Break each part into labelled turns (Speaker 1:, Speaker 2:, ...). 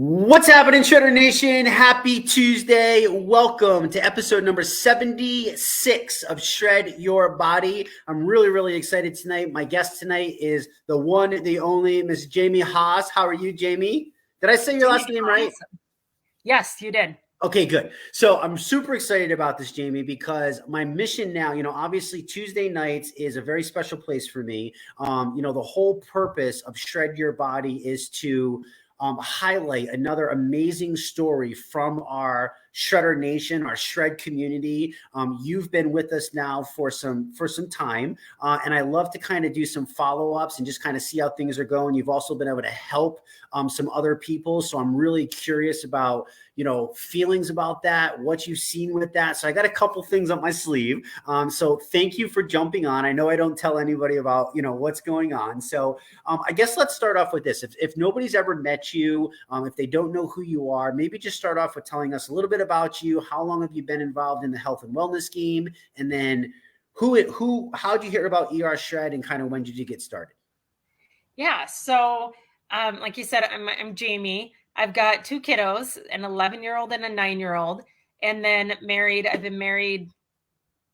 Speaker 1: What's happening, Shredder Nation? Happy Tuesday. Welcome to episode number 76 of Shred Your Body. I'm really excited tonight. My guest tonight is the one, the only Miss Jamie Haas. How are you, Jamie? Did I say your last name right?
Speaker 2: Yes, you did.
Speaker 1: Okay, good. So I'm super excited about this, Jamie, because my mission now, obviously Tuesday nights is a very special place for me. The whole purpose of Shred Your Body is to highlight another amazing story from our Shredder Nation, our Shred community. You've been with us now for some time, and I love to kind of do some follow-ups and just kind of see how things are going. You've also been able to help some other people, so I'm really curious about feelings about that, what you've seen with that. So I got a couple things up my sleeve. So thank you for jumping on. I know I don't tell anybody about what's going on. So I guess let's start off with this. If nobody's ever met you, if they don't know who you are, maybe just start off with telling us a little bit about you. How long have you been involved in the health and wellness game? And then how'd you hear about ERShred and kind of when did you get started?
Speaker 2: Yeah. So, like you said, I'm Jamie. I've got two kiddos, an 11-year-old and a 9-year-old, and then married. I've been married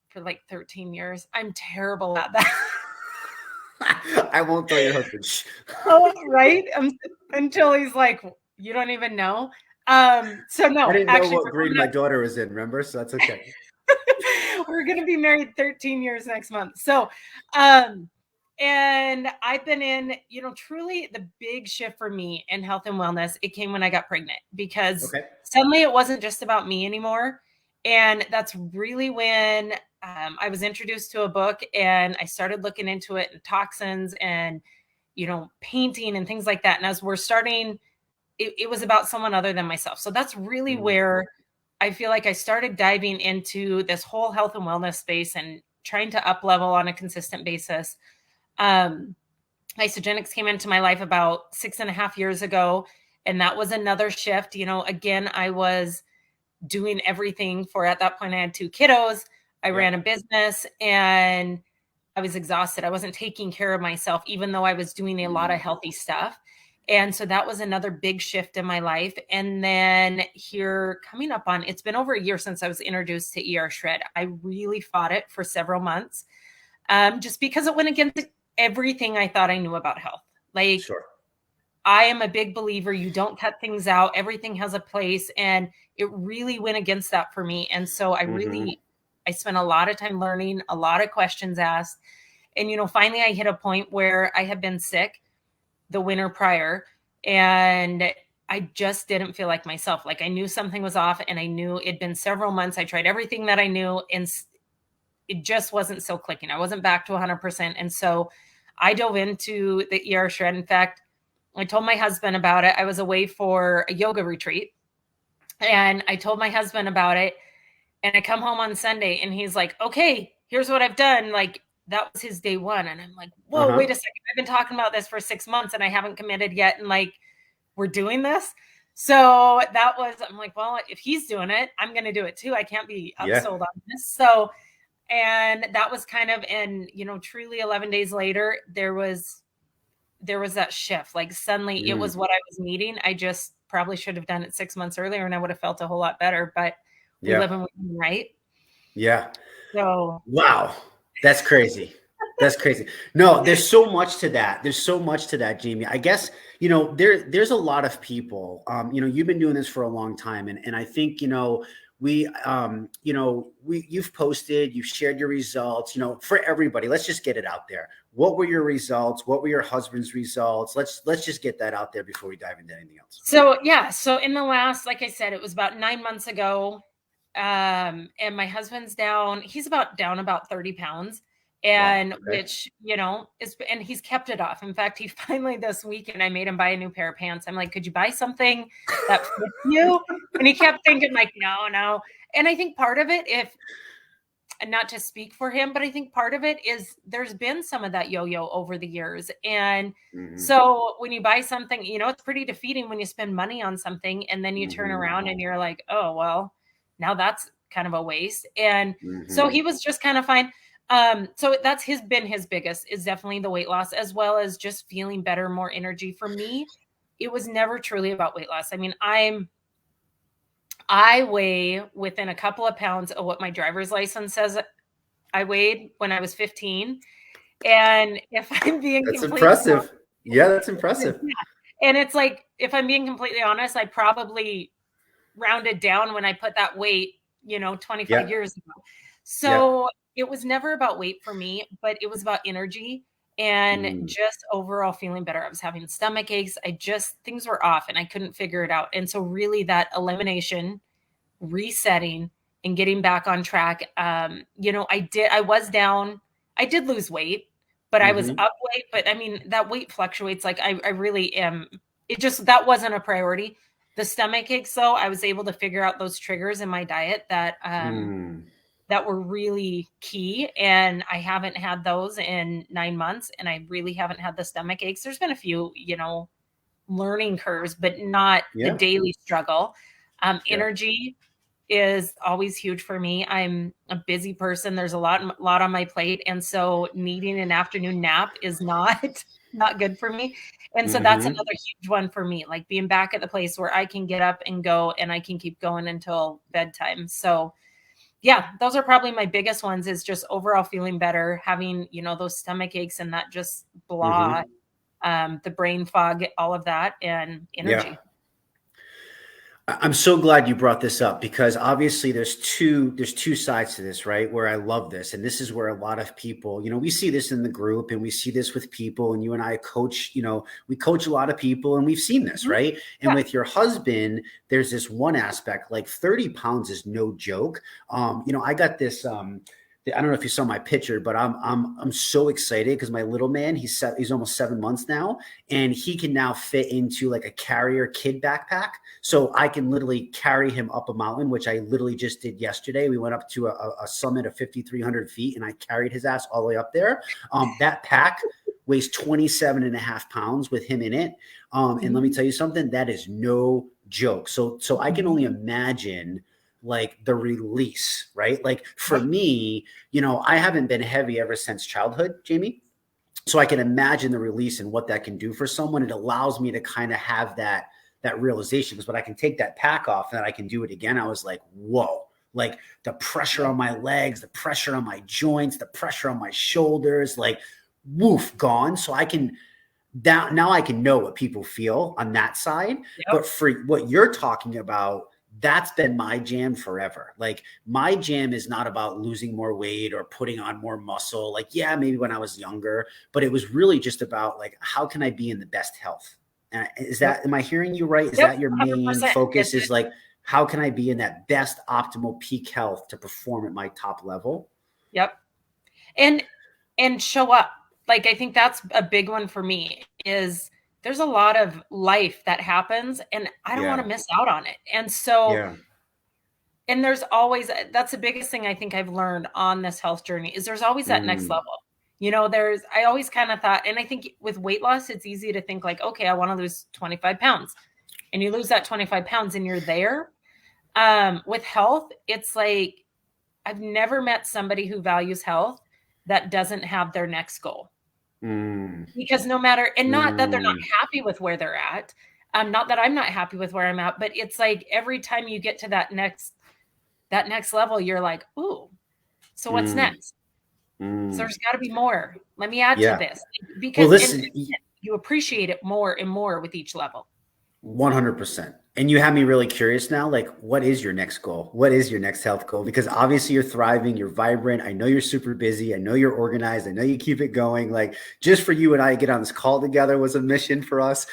Speaker 2: for like 13 years. I'm terrible at that.
Speaker 1: I won't tell your husband.
Speaker 2: Oh, right. Until he's like, you don't even know. So no,
Speaker 1: I didn't
Speaker 2: actually,
Speaker 1: know what grade my daughter was in, remember? So that's okay.
Speaker 2: We're going to be married 13 years next month. So, and I've been in, truly the big shift for me in health and wellness. It came when I got pregnant because suddenly it wasn't just about me anymore. And that's really when I was introduced to a book and I started looking into it and toxins and, painting and things like that. And as we're starting, it was about someone other than myself. So that's really where I feel like I started diving into this whole health and wellness space and trying to up level on a consistent basis. Isogenics came into my life about 6.5 years ago. And that was another shift. Again, I was doing everything at that point, I had 2 kiddos. I ran a business and I was exhausted. I wasn't taking care of myself, even though I was doing a lot of healthy stuff. And so that was another big shift in my life. And then here coming up on, it's been over a year since I was introduced to ERShred. I really fought it for several months just because it went against everything I thought I knew about health. I am a big believer. You don't cut things out. Everything has a place. And it really went against that for me. And so I spent a lot of time learning, a lot of questions asked. And, finally I hit a point where I had been sick the winter prior and I just didn't feel like myself. Like I knew something was off and I knew it'd been several months. I tried everything that I knew and it just wasn't so clicking. I wasn't back to 100%. And so I dove into the ERShred. In fact, I told my husband about it. I was away for a yoga retreat and I told my husband about it. And I come home on Sunday and he's like, okay, here's what I've done. Like that was his day one. And I'm like, whoa, wait a second. I've been talking about this for 6 months and I haven't committed yet. And like, we're doing this. So I'm like, well, if he's doing it, I'm going to do it too. I can't be upsold on this. So, and that was kind of, and truly 11 days later, there was that shift. Like suddenly it was what I was needing. I just probably should have done it 6 months earlier and I would have felt a whole lot better, but we live and we learn, right?
Speaker 1: Yeah.
Speaker 2: So
Speaker 1: wow. That's crazy. That's crazy. No, there's so much to that. There's so much to that, Jamie. I guess, there's a lot of people, you've been doing this for a long time. And I think, you've posted, you've shared your results, for everybody. Let's just get it out there. What were your results? What were your husband's results? Let's just get that out there before we dive into anything else.
Speaker 2: So, yeah. So in the last, like I said, it was about 9 months ago. And my husband's he's down about 30 pounds. And which, and he's kept it off. In fact, he finally this weekend, I made him buy a new pair of pants. I'm like, could you buy something that fits you? And he kept thinking like, no. And I think part of it, and not to speak for him, but I think part of it is there's been some of that yo-yo over the years. And so when you buy something, it's pretty defeating when you spend money on something and then you turn around and you're like, oh, well, now that's kind of a waste. And so he was just kind of fine. So that's been his biggest is definitely the weight loss, as well as just feeling better, more energy. For me, it was never truly about weight loss. I mean, I weigh within a couple of pounds of what my driver's license says I weighed when I was 15. And if I'm being
Speaker 1: That's
Speaker 2: completely
Speaker 1: impressive. Yeah, that's
Speaker 2: honest,
Speaker 1: impressive.
Speaker 2: yeah. And it's like, if I'm being completely honest, I probably rounded down when I put that weight, 25
Speaker 1: Yeah.
Speaker 2: years ago.
Speaker 1: Yeah.
Speaker 2: So it was never about weight for me, but it was about energy and
Speaker 1: Mm.
Speaker 2: just overall feeling better. I was having stomach aches. Things were off and I couldn't figure it out. And so really that elimination, resetting and getting back on track. I was down, I did lose weight, but I was
Speaker 1: Hmm.
Speaker 2: up weight. But I mean, that weight fluctuates. Like I really am. That wasn't a priority. The stomach aches, though, I was able to figure out those triggers in my diet
Speaker 1: Mm.
Speaker 2: that were really key. And I haven't had those in 9 months. And I really haven't had the stomach aches. There's been a few, learning curves, but not the
Speaker 1: Yeah.
Speaker 2: daily struggle.
Speaker 1: Yeah.
Speaker 2: Energy is always huge for me. I'm a busy person. There's a lot on my plate. And so needing an afternoon nap is not not good for me. And so that's
Speaker 1: Hmm.
Speaker 2: another huge one for me, like being back at the place where I can get up and go and I can keep going until bedtime. So yeah, those are probably my biggest ones, is just overall feeling better, having, those stomach aches and that just blah,
Speaker 1: Hmm.
Speaker 2: the brain fog, all of that, and
Speaker 1: Yeah.
Speaker 2: energy.
Speaker 1: I'm so glad you brought this up because obviously there's two sides to this, right? Where I love this. And this is where a lot of people, we see this in the group and we see this with people, and you and I coach, we coach a lot of people and we've seen this,
Speaker 2: Mhm.
Speaker 1: right? And
Speaker 2: Yeah.
Speaker 1: with your husband, there's this one aspect, like 30 pounds is no joke. I got this I don't know if you saw my picture, but I'm so excited because my little man, he's almost 7 months now, and he can now fit into like a carrier kid backpack. So I can literally carry him up a mountain, which I literally just did yesterday. We went up to a summit of 5,300 feet and I carried his ass all the way up there. That pack weighs 27 and a half pounds with him in it. And let me
Speaker 2: Mhm.
Speaker 1: tell you something, that is no joke. So I can only imagine like the release, right? Like for
Speaker 2: Yep.
Speaker 1: me, I haven't been heavy ever since childhood, Jamie. So I can imagine the release and what that can do for someone. It allows me to kind of have that realization, because when I can take that pack off and I can do it again, I was like, whoa, like the pressure on my legs, the pressure on my joints, the pressure on my shoulders, like woof, gone. So I can now I can know what people feel on that side.
Speaker 2: Yep.
Speaker 1: But for what you're talking about, that's been my jam forever. Like my jam is not about losing more weight or putting on more muscle. Like, yeah, maybe when I was younger, but it was really just about like, how can I be in the best health?
Speaker 2: Yep.
Speaker 1: Am I hearing you right? Is
Speaker 2: Yep.
Speaker 1: that your main
Speaker 2: 100%.
Speaker 1: focus, is like, how can I be in that best optimal peak health to perform at my top level?
Speaker 2: Yep. And show up. Like, I think that's a big one for me, is there's a lot of life that happens and I don't want
Speaker 1: Yeah.
Speaker 2: to miss out on it. And so,
Speaker 1: Yeah.
Speaker 2: and there's always, that's the biggest thing I think I've learned on this health journey, is there's always that next
Speaker 1: Mm,
Speaker 2: level. I always kind of thought, and I think with weight loss, it's easy to think like, okay, I want to lose 25 pounds, and you lose that 25 pounds and you're there. With health, it's like, I've never met somebody who values health that doesn't have their next goal.
Speaker 1: mm,
Speaker 2: Because no matter, and not that they're not
Speaker 1: mm.
Speaker 2: happy with where they're at, not that I'm not happy with where I'm at, but it's like every time you get to that next level, you're like, ooh, so what's
Speaker 1: Mm,
Speaker 2: next? So
Speaker 1: mm.
Speaker 2: there's got to be more. Let me add to
Speaker 1: Yeah.
Speaker 2: this,
Speaker 1: Well,
Speaker 2: because and
Speaker 1: listen,
Speaker 2: you appreciate it more and more with each level.
Speaker 1: 100%. And you have me really curious now. Like, what is your next goal? What is your next health goal? Because obviously you're thriving, you're vibrant. I know you're super busy. I know you're organized. I know you keep it going. Like, just for you and I to get on this call together was a mission for us.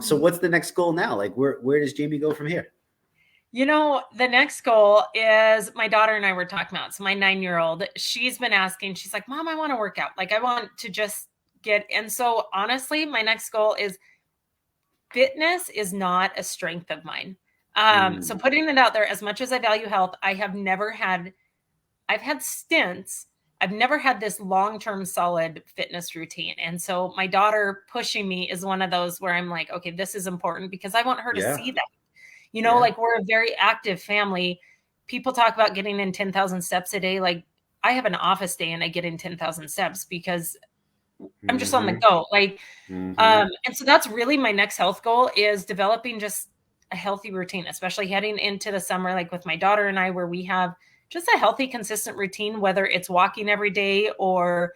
Speaker 1: So what's the next goal now? Like, where does Jamie go from here?
Speaker 2: The next goal is, my daughter and I were talking about. So my 9-year-old, she's been asking, she's like, Mom, I want to work out. Like, I want to just and so honestly, my next goal is, fitness is not a strength of mine. So
Speaker 1: Mm,
Speaker 2: putting it out there, as much as I value health, I've had stints. I've never had this long-term solid fitness routine. And so my daughter pushing me is one of those where I'm like, okay, this is important because I want her to
Speaker 1: yeah.
Speaker 2: see that.
Speaker 1: Yeah.
Speaker 2: Like, we're a very active family. People talk about getting in 10,000 steps a day. Like, I have an office day and I get in 10,000 steps because I'm just on the go. Like, and so that's really my next health goal, is developing just a healthy routine, especially heading into the summer, like with my daughter and I, where we have just a healthy, consistent routine, whether it's walking every day or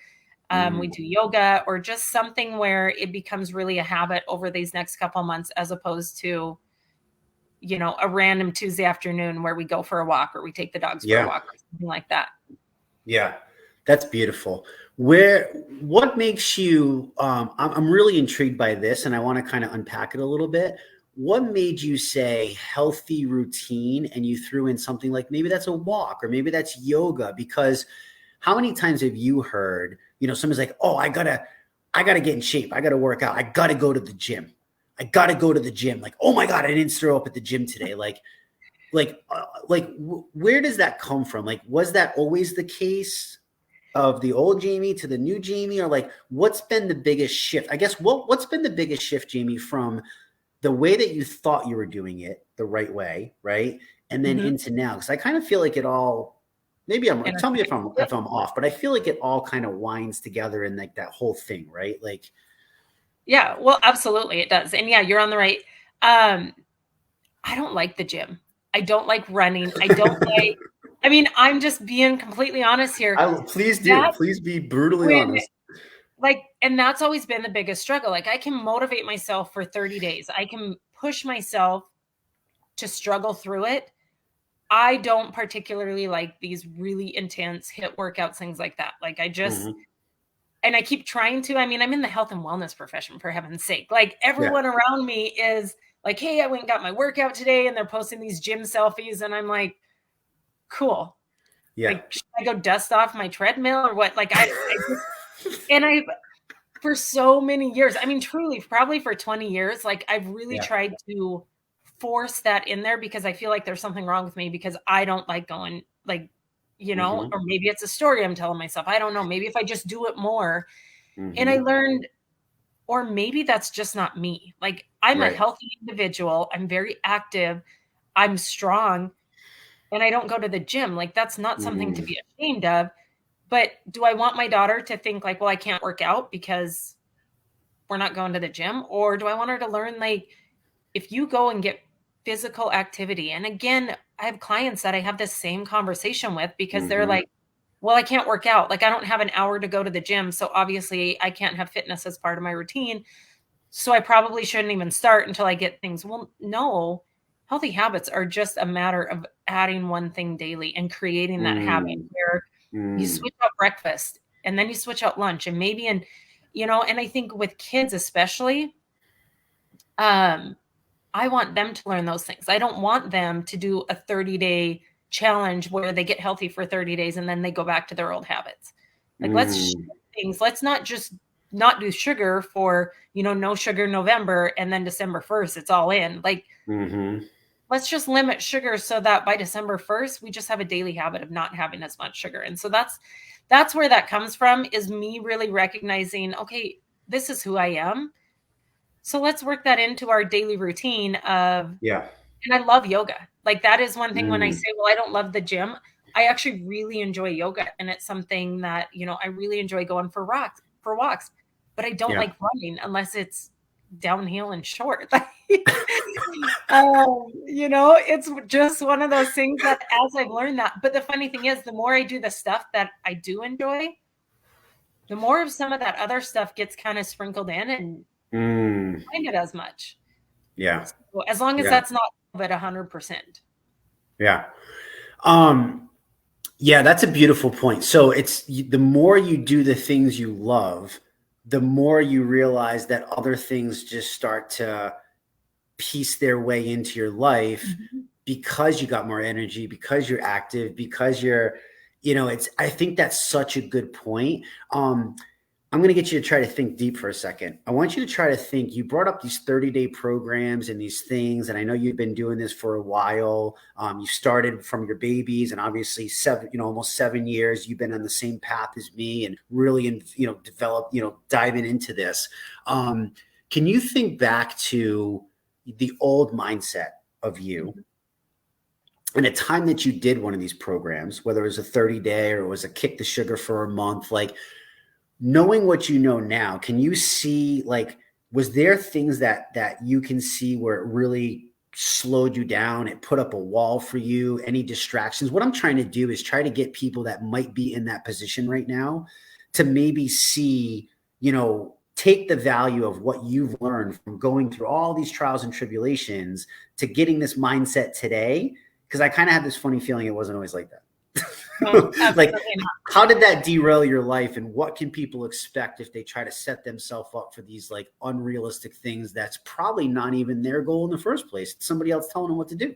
Speaker 2: we do yoga, or just something where it becomes really a habit over these next couple of months, as opposed to, you know, a random Tuesday afternoon where we go for a walk or we take the dogs for a walk or something like that.
Speaker 1: Yeah, that's beautiful. What makes you, I'm really intrigued by this, and I want to kind of unpack it a little bit. What made you say healthy routine, and you threw in something like maybe that's a walk or maybe that's yoga? Because how many times have you heard, you know, someone's like, oh, I gotta get in shape. I gotta work out. I gotta go to the gym. I gotta go to the gym. Like, oh my God, I didn't throw up at the gym today. Where does that come from? Like, was that always the case of the old Jamie to the new Jamie? Or like, what's been the biggest shift? I guess what's been the biggest shift, Jamie, from the way that you thought you were doing it the right way, right? And then into now? Because I kind of feel like it all, maybe tell me if I'm off, but I feel like it all kind of winds together in like that whole thing, right? Like,
Speaker 2: yeah, well, absolutely it does. And yeah, you're on the right. I don't like the gym. I don't like running. I don't like, I mean, I'm just being completely honest here.
Speaker 1: Please do. Please be brutally honest.
Speaker 2: Like, and that's always been the biggest struggle. Like, I can motivate myself for 30 days. I can push myself to struggle through it. I don't particularly like these really intense HIIT workouts, things like that. Like, I just, and I keep trying to, I mean, I'm in the health and wellness profession, for heaven's sake. Like, everyone around me is like, hey, I went and got my workout today, and they're posting these gym selfies. And I'm like, cool.
Speaker 1: Yeah.
Speaker 2: Like, should I go dust off my treadmill or what? Like, for so many years, I mean, truly, probably for 20 years, like, I've really tried to force that in there, because I feel like there's something wrong with me, because I don't like going, like, you know, or maybe it's a story I'm telling myself. I don't know. Maybe if I just do it more. And I learned, or maybe that's just not me. Like, I'm a healthy individual. I'm very active. I'm strong. And I don't go to the gym. Like, that's not something to be ashamed of. But do I want my daughter to think like, well, I can't work out because we're not going to the gym? Or do I want her to learn, like, if you go and get physical activity, and again, I have clients that I have this same conversation with, because they're like, well, I can't work out. Like, I don't have an hour to go to the gym. So obviously I can't have fitness as part of my routine. So I probably shouldn't even start until I get things. Well, no, healthy habits are just a matter of adding one thing daily and creating that habit where you switch out breakfast, and then you switch out lunch, and maybe, and, you know, and I think with kids especially, I want them to learn those things. I don't want them to do a 30-day challenge where they get healthy for 30 days and then they go back to their old habits. Like, let's shift things. Let's not just not do sugar for, you know, no sugar November, and then December 1st, it's all in. Like, let's just limit sugar so that by December 1st, we just have a daily habit of not having as much sugar. And so that's where that comes from, is me really recognizing, okay, this is who I am. So let's work that into our daily routine of, and I love yoga. Like, that is one thing when I say, well, I don't love the gym, I actually really enjoy yoga. And it's something that, you know, I really enjoy going for walks, but I don't like running unless it's downhill and short. You know, it's just one of those things that, as I've learned that, but the funny thing is, the more I do the stuff that I do enjoy, the more of some of that other stuff gets kind of sprinkled in, and find it as much.
Speaker 1: Yeah.
Speaker 2: So as long as that's not at 100%.
Speaker 1: Yeah. Yeah, that's a beautiful point. So it's the more you do the things you love, the more you realize that other things just start to piece their way into your life because you got more energy, because you're active, because you're, you know, I think that's such a good point. I'm going to get you to try to think deep for a second. I want you to try to think, you brought up these 30-day programs and these things, and I know you've been doing this for a while. You started from your babies, and obviously almost 7 years, you've been on the same path as me and really, develop, diving into this. Can you think back to the old mindset of you and a time that you did one of these programs, whether it was a 30-day or it was a kick the sugar for a month? Like, knowing what you know now, can you see, like, was there things that you can see where it really slowed you down? It put up a wall for you? Any distractions? What I'm trying to do is try to get people that might be in that position right now to maybe see, take the value of what you've learned from going through all these trials and tribulations to getting this mindset today. Because I kind of had this funny feeling it wasn't always like that.
Speaker 2: No,
Speaker 1: Like,
Speaker 2: absolutely not.
Speaker 1: how did that derail your life, and what can people expect if they try to set themselves up for these like unrealistic things that's probably not even their goal in the first place? It's somebody else telling them what to do.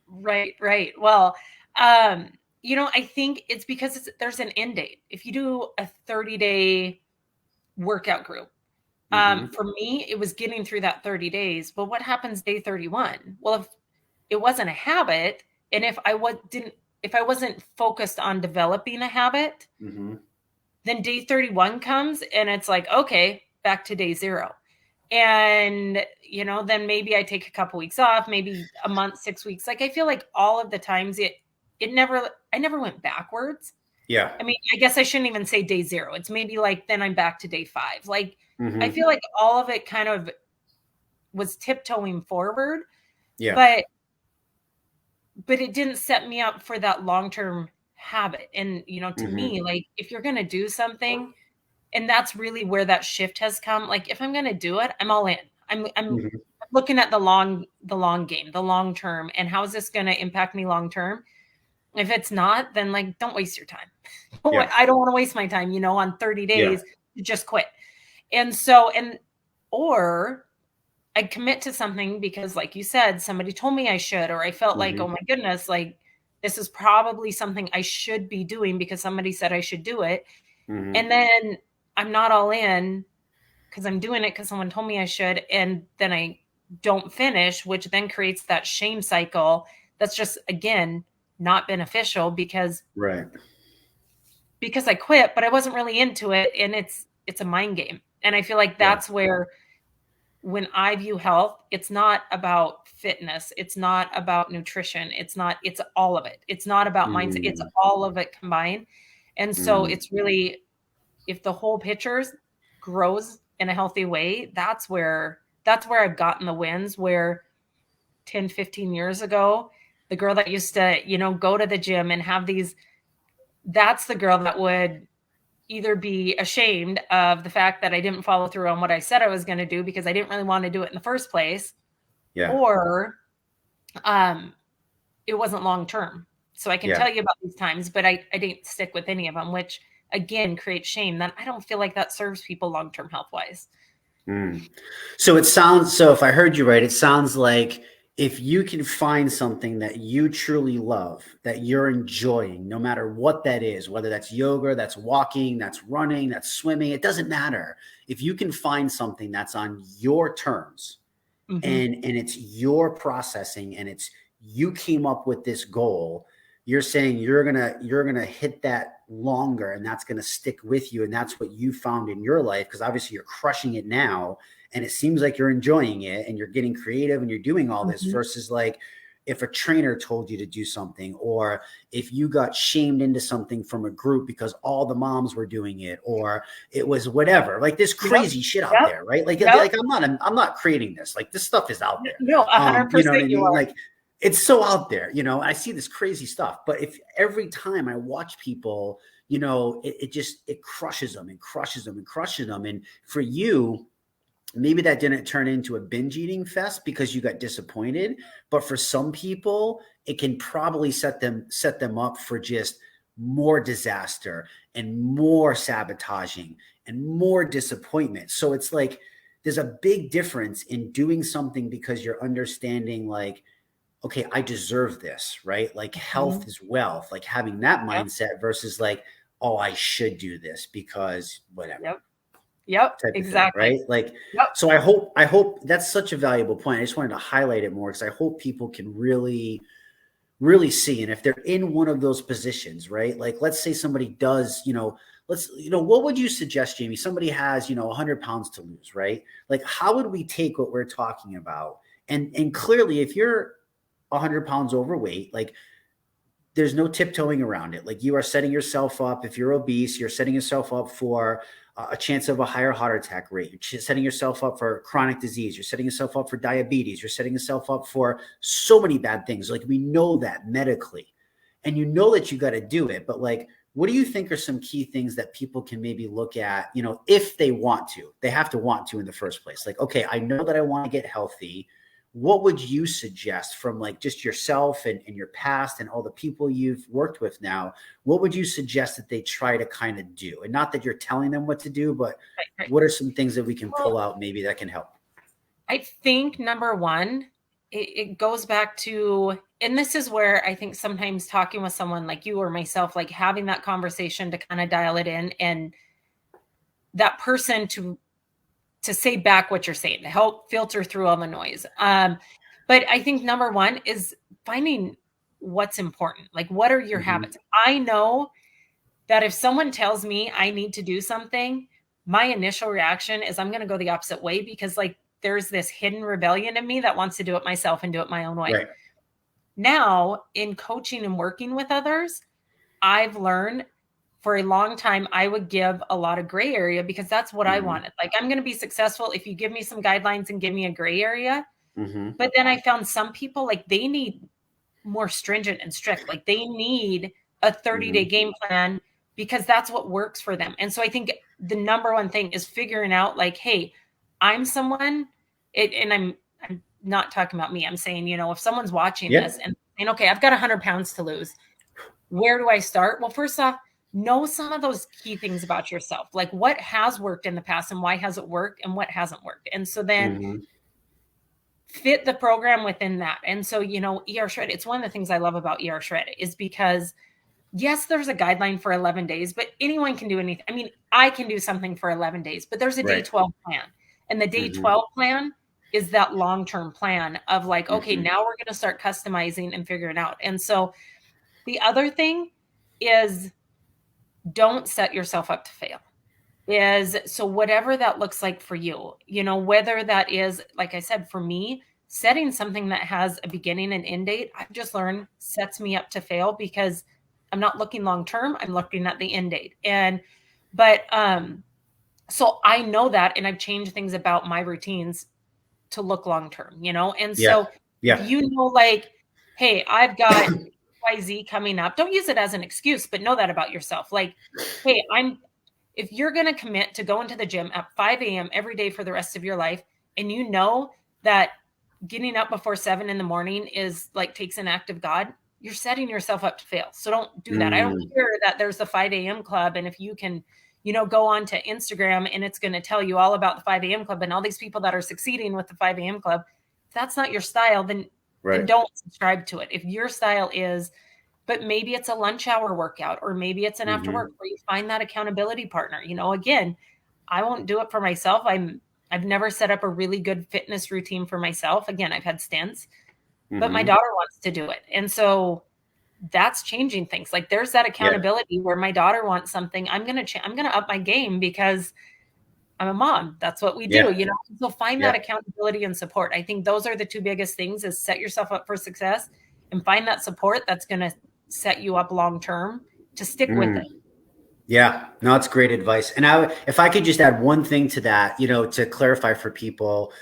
Speaker 2: Right, right. Well, I think it's because there's an end date. If you do a 30-day workout group, for me, it was getting through that 30 days. But what happens day 31? Well, if it wasn't a habit, and if I wasn't focused on developing a habit, then day 31 comes and it's like, okay, back to day 0. And, then maybe I take a couple weeks off, maybe a month, 6 weeks. Like, I feel like all of the times I never went backwards.
Speaker 1: Yeah.
Speaker 2: I mean, I guess I shouldn't even say day 0. It's maybe like, then I'm back to day 5. Like, I feel like all of it kind of was tiptoeing forward.
Speaker 1: Yeah.
Speaker 2: But it didn't set me up for that long-term habit. And, to me, like, if you're going to do something, and that's really where that shift has come. Like, if I'm going to do it, I'm all in. I'm looking at the long game, the long term, and how is this going to impact me long term? If it's not, then like, don't waste your time.
Speaker 1: Yeah.
Speaker 2: I don't want to waste my time, on 30 days to just quit. And or I commit to something because, like you said, somebody told me I should, or I felt like, oh my goodness, like, this is probably something I should be doing because somebody said I should do it. And then I'm not all in because I'm doing it because someone told me I should. And then I don't finish, which then creates that shame cycle. That's just, again, not beneficial because I quit, but I wasn't really into it. And it's a mind game. And I feel like that's where, when I view health, it's not about fitness. It's not about nutrition. It's all of it. It's not about mindset. It's all of it combined. And so it's really, if the whole picture grows in a healthy way, that's where I've gotten the wins. Where 10, 15 years ago, the girl that used to, go to the gym and have that's the girl that would either be ashamed of the fact that I didn't follow through on what I said I was going to do because I didn't really want to do it in the first place. Or it wasn't long term. So I can tell you about these times, but I didn't stick with any of them, which again creates shame. That I don't feel like that serves people long term health wise.
Speaker 1: So if I heard you right, it sounds like if you can find something that you truly love, that you're enjoying, no matter what that is, whether that's yoga, that's walking, that's running, that's swimming, it doesn't matter. If you can find something that's on your terms and it's your processing and it's, you came up with this goal, you're saying you're going to hit that longer, and that's going to stick with you. And that's what you found in your life. Cause obviously you're crushing it now, and it seems like you're enjoying it and you're getting creative and you're doing all this versus like if a trainer told you to do something, or if you got shamed into something from a group because all the moms were doing it, or it was whatever, like this crazy shit out there, right? Like I'm not creating this, like this stuff is out there.
Speaker 2: No, 100%
Speaker 1: you know what I mean?
Speaker 2: are.
Speaker 1: Like it's so out there, I see this crazy stuff, but if every time I watch people, it crushes them and crushes them and crushes them. And for you, maybe that didn't turn into a binge eating fest because you got disappointed, but for some people, it can probably set them up for just more disaster and more sabotaging and more disappointment. So it's like, there's a big difference in doing something because you're understanding like, okay, I deserve this, right? Like health is wealth, like having that mindset versus like, oh, I should do this because whatever.
Speaker 2: Yep, exactly.
Speaker 1: Thing, right? Like, so I hope that's such a valuable point. I just wanted to highlight it more because I hope people can really, really see. And if they're in one of those positions, right? Like, let's say somebody does, what would you suggest, Jamie? Somebody has, 100 pounds to lose, right? Like, how would we take what we're talking about? And clearly, if you're 100 pounds overweight, like, there's no tiptoeing around it. Like, you are setting yourself up. If you're obese, you're setting yourself up for a chance of a higher heart attack rate. You're setting yourself up for chronic disease. You're setting yourself up for diabetes. You're setting yourself up for so many bad things. Like, we know that medically, and you know that you got to do it. But like, what do you think are some key things that people can maybe look at, you know, if they want to? They have to want to in the first place. Like, okay, I know that I want to get healthy. What would you suggest from like just yourself and your past and all the people you've worked with now? What would you suggest that they try to kind of do? And not that you're telling them what to do, but
Speaker 2: Right.
Speaker 1: what are some things that we can pull out maybe that can help?
Speaker 2: I think number one, it goes back to, and this is where I think sometimes talking with someone like you or myself, like having that conversation to kind of dial it in, and that person to say back what you're saying to help filter through all the noise. But I think number one is finding what's important. Like, what are your habits? I know that if someone tells me I need to do something, my initial reaction is I'm going to go the opposite way, because like there's this hidden rebellion in me that wants to do it myself and do it my own way.
Speaker 1: Right.
Speaker 2: Now, in coaching and working with others, I've learned for a long time, I would give a lot of gray area because that's what I wanted. Like, I'm going to be successful if you give me some guidelines and give me a gray area. But then I found some people, like, they need more stringent and strict. Like, they need a 30-day game plan because that's what works for them. And so I think the number one thing is figuring out, like, hey, I'm someone, and I'm not talking about me. I'm saying, you know, if someone's watching this and saying, okay, I've got 100 pounds to lose, where do I start? Well, first off, know some of those key things about yourself, like what has worked in the past and why has it worked and what hasn't worked. And so then fit the program within that. And so, you know, ERShred, it's one of the things I love about ERShred is because yes, there's a guideline for 11 days, but anyone can do anything. I mean, I can do something for 11 days, but there's a day 12 plan. And the day 12 plan is that long-term plan of like, okay, now we're going to start customizing and figuring out. And so the other thing is, don't set yourself up to fail. So whatever that looks like for you, you know, whether that is, like I said, for me, setting something that has a beginning and end date, I've just learned sets me up to fail because I'm not looking long-term. I'm looking at the end date. So I know that, and I've changed things about my routines to look long-term, you know? And so if you know, like, hey, I've got XYZ coming up, don't use it as an excuse, but know that about yourself. Like, hey, if you're going to commit to going to the gym at 5 a.m. every day for the rest of your life, and you know that getting up before 7 in the morning is like takes an act of God, you're setting yourself up to fail. So don't do that. I don't care that there's the 5 a.m. club. And if you can, you know, go on to Instagram and it's going to tell you all about the 5 a.m. club and all these people that are succeeding with the 5 a.m. club, if that's not your style, then don't subscribe to it. If your style is, but maybe it's a lunch hour workout, or maybe it's an after work where you find that accountability partner. You know, again, I won't do it for myself. I've never set up a really good fitness routine for myself. Again, I've had stints, but my daughter wants to do it. And so that's changing things. Like, there's that accountability where my daughter wants something. I'm going to up my game because I'm a mom. That's what we do, you know? So find that accountability and support. I think those are the two biggest things: is set yourself up for success and find that support that's going to set you up long-term to stick with it.
Speaker 1: Yeah, no, it's great advice. And if I could just add one thing to that, you know, to clarify for people,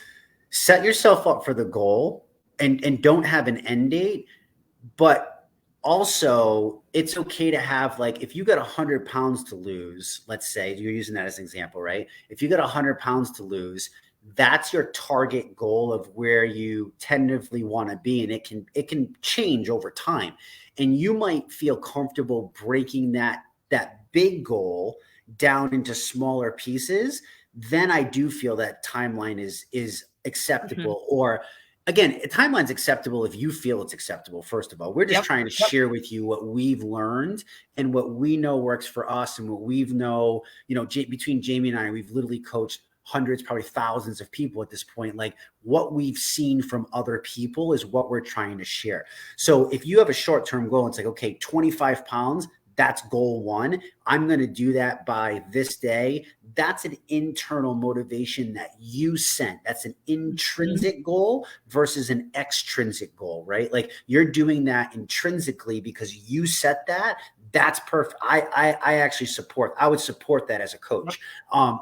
Speaker 1: set yourself up for the goal and don't have an end date, but also it's okay to have, like, if you got 100 pounds to lose, let's say you're using that as an example, right? If you got 100 pounds to lose, that's your target goal of where you tentatively want to be. And it can change over time. And you might feel comfortable breaking that big goal down into smaller pieces. Then I do feel that timeline is acceptable. Or again, a timeline's acceptable if you feel it's acceptable. First of all, we're just trying to share with you what we've learned and what we know works for us, and what we've know, you know, between Jamie and I, we've literally coached hundreds, probably thousands of people at this point. Like, what we've seen from other people is what we're trying to share. So if you have a short-term goal, it's like, okay, 25 pounds, that's goal one. I'm going to do that by this day. That's an internal motivation that you set. That's an intrinsic goal versus an extrinsic goal, right? Like, you're doing that intrinsically because you set that. that's perfect. I actually I would support that as a coach.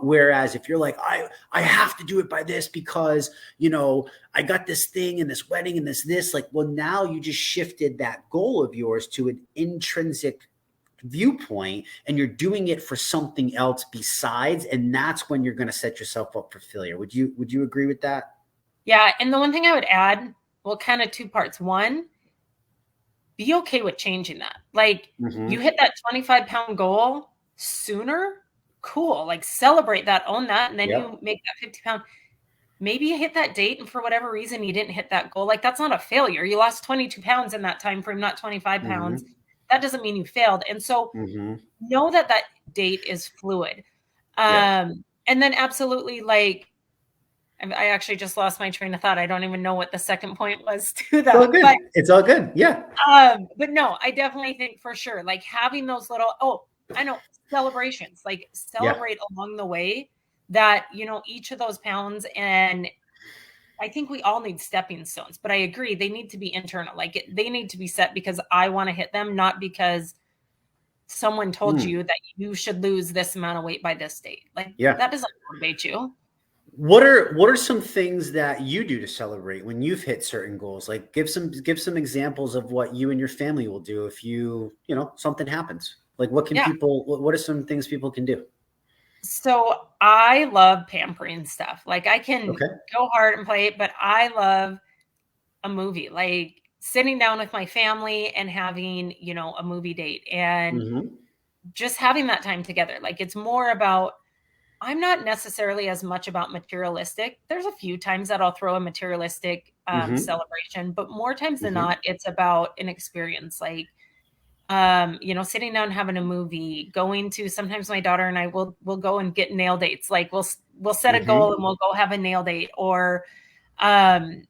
Speaker 1: Whereas if you're like, I have to do it by this because, I got this thing and this wedding and this, like, well, now you just shifted that goal of yours to an intrinsic viewpoint and you're doing it for something else besides, and that's when you're going to set yourself up for failure. Would you agree with that?
Speaker 2: Yeah. And the one thing I would add, well, kind of two parts. One, be okay with changing that. Like you hit that 25-pound goal sooner, cool. Like celebrate that, own that. And then you make that 50-pound. Maybe you hit that date and for whatever reason you didn't hit that goal. Like that's not a failure. You lost 22 pounds in that time frame, not 25 pounds. That doesn't mean you failed. And so know that date is fluid. And then absolutely, like, I actually just lost my train of thought. I don't even know what the second point was to that.
Speaker 1: It's all good. But, it's all good. Yeah.
Speaker 2: But no, I definitely think for sure, like having those little, I know, celebrations, like celebrate along the way that, each of those pounds. And I think we all need stepping stones, but I agree. They need to be internal. Like they need to be set because I want to hit them, not because someone told you that you should lose this amount of weight by this date. Like that doesn't motivate you.
Speaker 1: What are some things that you do to celebrate when you've hit certain goals? Like give some examples of what you and your family will do if something happens. Like what are some things people can do?
Speaker 2: So I love pampering stuff. Like I can go hard and play, but I love a movie, like sitting down with my family and having, a movie date and just having that time together. Like it's more about, I'm not necessarily as much about materialistic. There's a few times that I'll throw a materialistic celebration, but more times than not, it's about an experience. Like, sitting down, having a movie, going to, sometimes my daughter and I will go and get nail dates. Like we'll set a goal and we'll go have a nail date or, sometimes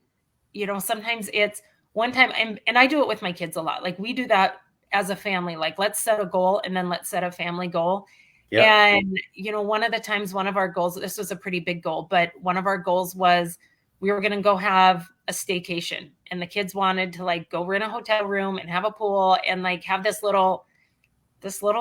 Speaker 2: it's one time and I do it with my kids a lot. Like we do that as a family, like let's set a goal and then let's set a family goal. Yep. And, one of the times, one of our goals, this was a pretty big goal, but one of our goals was we were going to go have a staycation and the kids wanted to like go rent a hotel room and have a pool and like have this little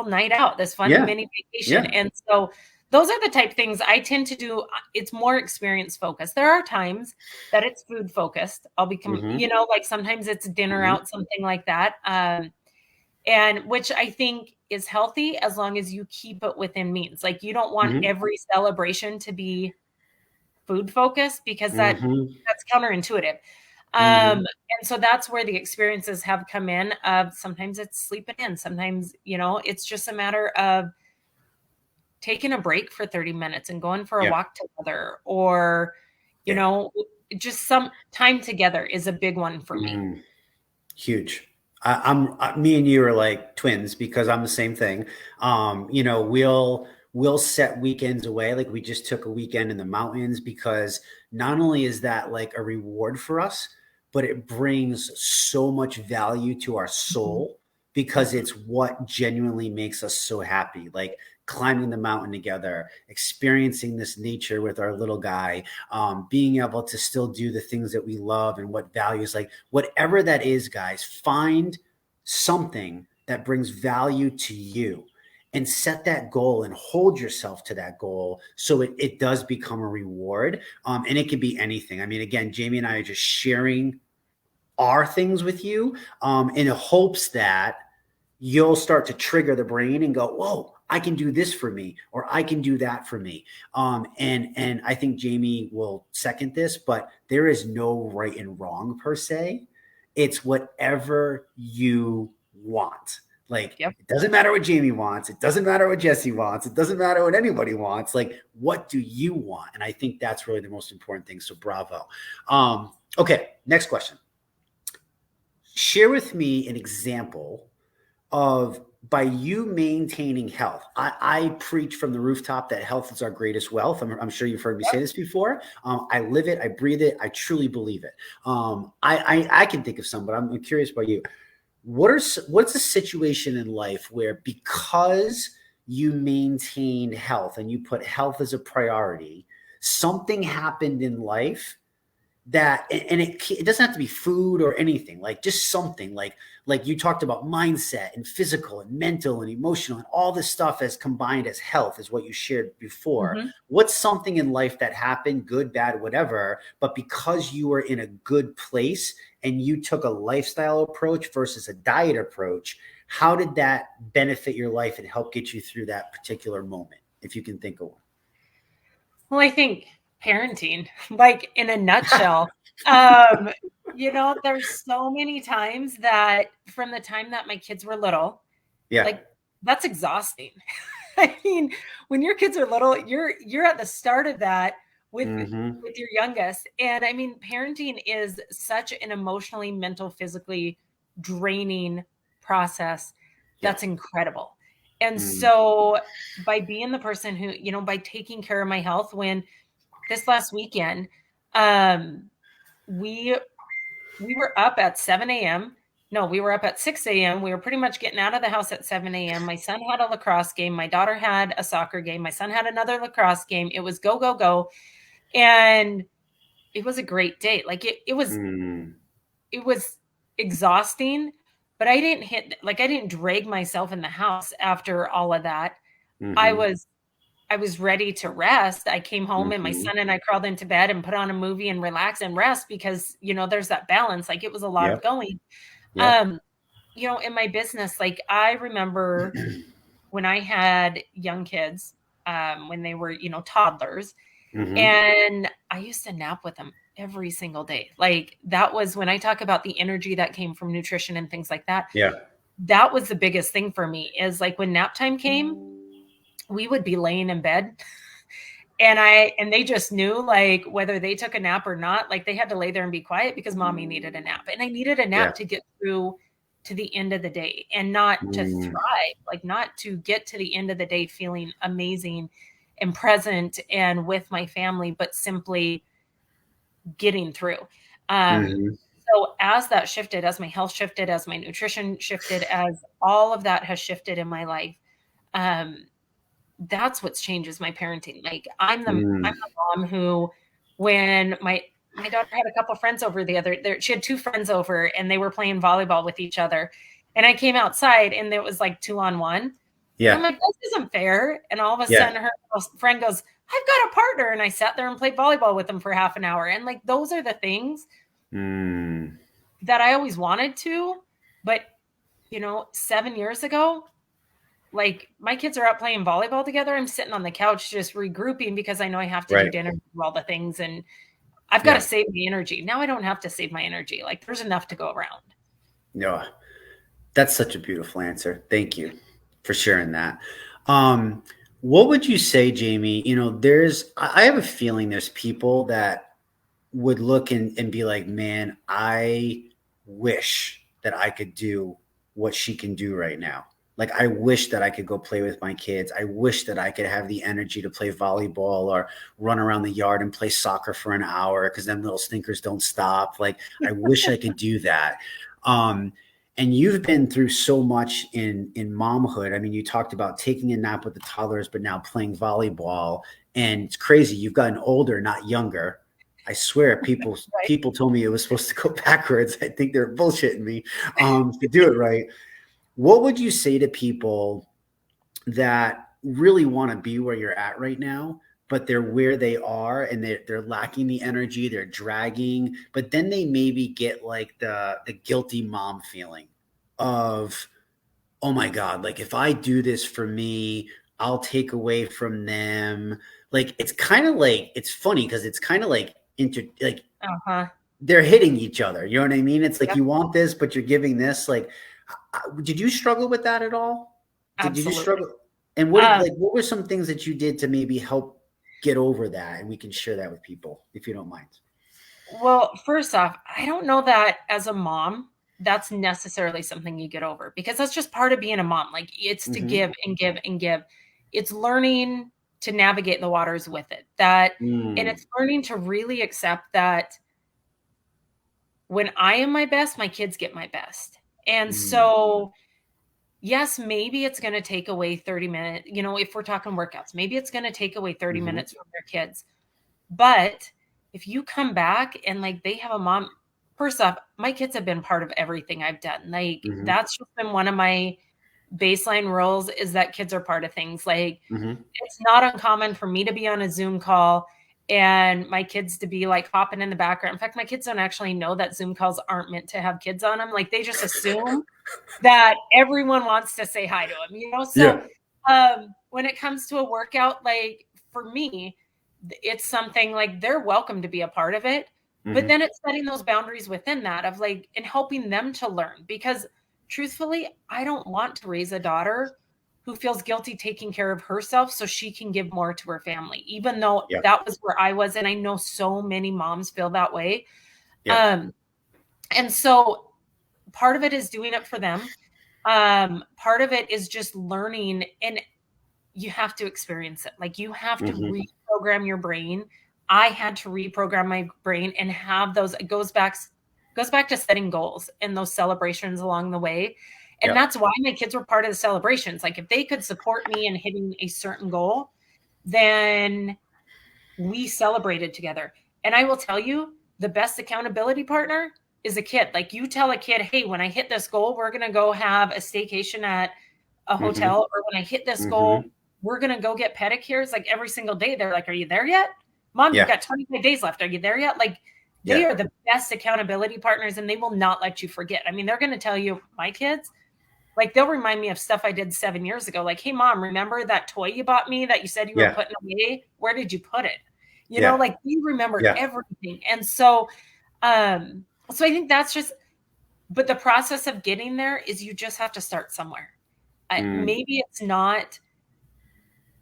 Speaker 2: night out, this fun mini vacation. Yeah. And so those are the type of things I tend to do. It's more experience focused. There are times that it's food focused. I'll become, like sometimes it's dinner out, something like that. And which I think is healthy as long as you keep it within means. Like you don't want every celebration to be food focused because that's counterintuitive. And so that's where the experiences have come in of sometimes it's sleeping in, sometimes, it's just a matter of taking a break for 30 minutes and going for a walk together or, just some time together is a big one for me.
Speaker 1: Huge. Me and you are like twins because I'm the same thing. We'll set weekends away. Like we just took a weekend in the mountains because not only is that like a reward for us, but it brings so much value to our soul because it's what genuinely makes us so happy. Like climbing the mountain together, experiencing this nature with our little guy, being able to still do the things that we love and what values, like whatever that is, guys, find something that brings value to you and set that goal and hold yourself to that goal so it does become a reward. And it can be anything. I mean, again, Jamie and I are just sharing our things with you in hopes that you'll start to trigger the brain and go, whoa, I can do this for me, or I can do that for me. And I think Jamie will second this, but there is no right and wrong per se. It's whatever you want. Like, It doesn't matter what Jamie wants. It doesn't matter what Jesse wants. It doesn't matter what anybody wants. Like, what do you want? And I think that's really the most important thing. So bravo. Okay. Next question. Share with me an example of by you maintaining health. I preach from the rooftop that health is our greatest wealth. I'm sure you've heard me say this before. I live it. I breathe it. I truly believe it. I can think of some, but I'm curious about you. What's a situation in life where because you maintain health and you put health as a priority, something happened in life that, and it doesn't have to be food or anything, like just something like you talked about mindset and physical and mental and emotional and all this stuff as combined as health is what you shared before.
Speaker 2: Mm-hmm.
Speaker 1: What's something in life that happened, good, bad, whatever, but because you were in a good place and you took a lifestyle approach versus a diet approach, how did that benefit your life and help get you through that particular moment, if you can think of one?
Speaker 2: Well, I think parenting, like in a nutshell, um, there's so many times that from the time that my kids were little,
Speaker 1: Yeah.
Speaker 2: like that's exhausting. I mean, when your kids are little, you're at the start of that with
Speaker 1: Mm-hmm.
Speaker 2: with your youngest. And I mean, parenting is such an emotionally, mental, physically draining process.
Speaker 1: Yeah.
Speaker 2: That's incredible. And
Speaker 1: Mm.
Speaker 2: so by being the person who, by taking care of my health, when this last weekend, we we were up at 7 a.m. No, we were up at 6 a.m. We were pretty much getting out of the house at 7 a.m. My son had a lacrosse game. My daughter had a soccer game. My son had another lacrosse game. It was go, go, go. And it was a great day. Like
Speaker 1: Mm.
Speaker 2: it was exhausting, but I didn't drag myself in the house after all of that. I
Speaker 1: Mm-hmm.
Speaker 2: was I was ready to rest. I came home and my
Speaker 1: Mm-hmm.
Speaker 2: son and I crawled into bed and put on a movie and relax and rest because, there's that balance. Like it was a lot
Speaker 1: Yep.
Speaker 2: going.
Speaker 1: Yep.
Speaker 2: Um, in my business, like I remember when I had young kids, when they were, toddlers,
Speaker 1: Mm-hmm.
Speaker 2: and I used to nap with them every single day. Like that was when I talk about the energy that came from nutrition and things like that.
Speaker 1: Yeah.
Speaker 2: That was the biggest thing for me is like when nap time came, we would be laying in bed and they just knew like whether they took a nap or not, like they had to lay there and be quiet because mommy needed a nap. And I needed a
Speaker 1: Yeah.
Speaker 2: nap to get through to the end of the day and not to
Speaker 1: Mm.
Speaker 2: thrive, like not to get to the end of the day feeling amazing and present and with my family, but simply getting through. Um,
Speaker 1: Mm-hmm.
Speaker 2: so as that shifted, as my health shifted, as my nutrition shifted, as all of that has shifted in my life, um, that's what's changed is my parenting. Like I'm
Speaker 1: Mm.
Speaker 2: the mom who, when my daughter had a couple of friends over she had two friends over and they were playing volleyball with each other, and I came outside and it was like 2-on-1, and I'm
Speaker 1: Yeah.
Speaker 2: like, this isn't fair. And all of a
Speaker 1: Yeah.
Speaker 2: sudden, her friend goes, "I've got a partner," and I sat there and played volleyball with them for half an hour. And like those are the things
Speaker 1: Mm.
Speaker 2: that I always wanted to, but 7 years ago, like my kids are out playing volleyball together. I'm sitting on the couch just regrouping because I know I have to do
Speaker 1: Right.
Speaker 2: dinner, do all the things, and I've got to
Speaker 1: Yeah.
Speaker 2: save the energy. Now I don't have to save my energy. Like there's enough to go around.
Speaker 1: No, that's such a beautiful answer. Thank you for sharing that. Um, what would you say, Jamie? I have a feeling there's people that would look and be like, man, I wish that I could do what she can do right now. Like, I wish that I could go play with my kids. I wish that I could have the energy to play volleyball or run around the yard and play soccer for an hour because them little stinkers don't stop. Like, I wish I could do that. Um, and you've been through so much in momhood. I mean, you talked about taking a nap with the toddlers, but now playing volleyball. And it's crazy. You've gotten older, not younger. I swear, people
Speaker 2: Right.
Speaker 1: people told me it was supposed to go backwards. I think they're bullshitting me to do it right. What would you say to people that really want to be where you're at right now, but they're where they are and they're lacking the energy, they're dragging, but then they maybe get like the guilty mom feeling of, oh my God, like if I do this for me, I'll take away from them. Like it's kind of like it's funny because it's kind of like like
Speaker 2: Uh-huh.
Speaker 1: they're hitting each other. You know what I mean? It's like
Speaker 2: Yep.
Speaker 1: you want this, but you're giving this. Like, did you struggle with that at all? Did you
Speaker 2: Absolutely.
Speaker 1: struggle? And
Speaker 2: Um,
Speaker 1: what were some things that you did to maybe help get over that? And we can share that with people if you don't mind.
Speaker 2: well, first off, I don't know that as a mom, that's necessarily something you get over because that's just part of being a mom. Like it's to
Speaker 1: Mm-hmm.
Speaker 2: give and give and give. It's learning to navigate the waters with it. And
Speaker 1: Mm.
Speaker 2: it's learning to really accept that when I am my best, my kids get my best. And
Speaker 1: Mm.
Speaker 2: so, yes, maybe it's going to take away 30 minutes, if we're talking workouts, maybe it's going to take away 30
Speaker 1: Mm-hmm.
Speaker 2: minutes from their kids. But if you come back and like they have a mom, first off, my kids have been part of everything I've done. Like that's just been one of my baseline rules, is that kids are part of things. Like it's not uncommon for me to be on a Zoom call and my kids to be like hopping in the background. In fact, my kids don't actually know that Zoom calls aren't meant to have kids on them. Like they just assume that everyone wants to say hi to them, you know? So when it comes to a workout, like for me, it's something like they're welcome to be a part of it. But then it's setting those boundaries within that of like, and helping them to learn, because truthfully, I don't want to raise a daughter who feels guilty taking care of herself so she can give more to her family, even though that was where I was. And I know so many moms feel that way. And so part of it is doing it for them. Part of it is just learning, and you have to experience it. Like you have to reprogram your brain. I had to reprogram my brain and have those, it goes back to setting goals and those celebrations along the way. And that's why my kids were part of the celebrations. Like if they could support me in hitting a certain goal, then we celebrated together. And I will tell you, the best accountability partner is a kid. Like you tell a kid, hey, when I hit this goal, we're going to go have a staycation at a hotel, or when I hit this goal, we're going to go get pedicures. Like every single day, they're like, are you there yet? Mom, you've got 25 days left. Are you there yet? Like they are the best accountability partners, and they will not let you forget. I mean, they're going to tell you, my kids, like they'll remind me of stuff I did 7 years ago. Like, hey mom, remember that toy you bought me that you said you were putting away? Where did you put it? You know, like we remember everything. And so, so I think that's just, but the process of getting there is you just have to start somewhere. Maybe it's not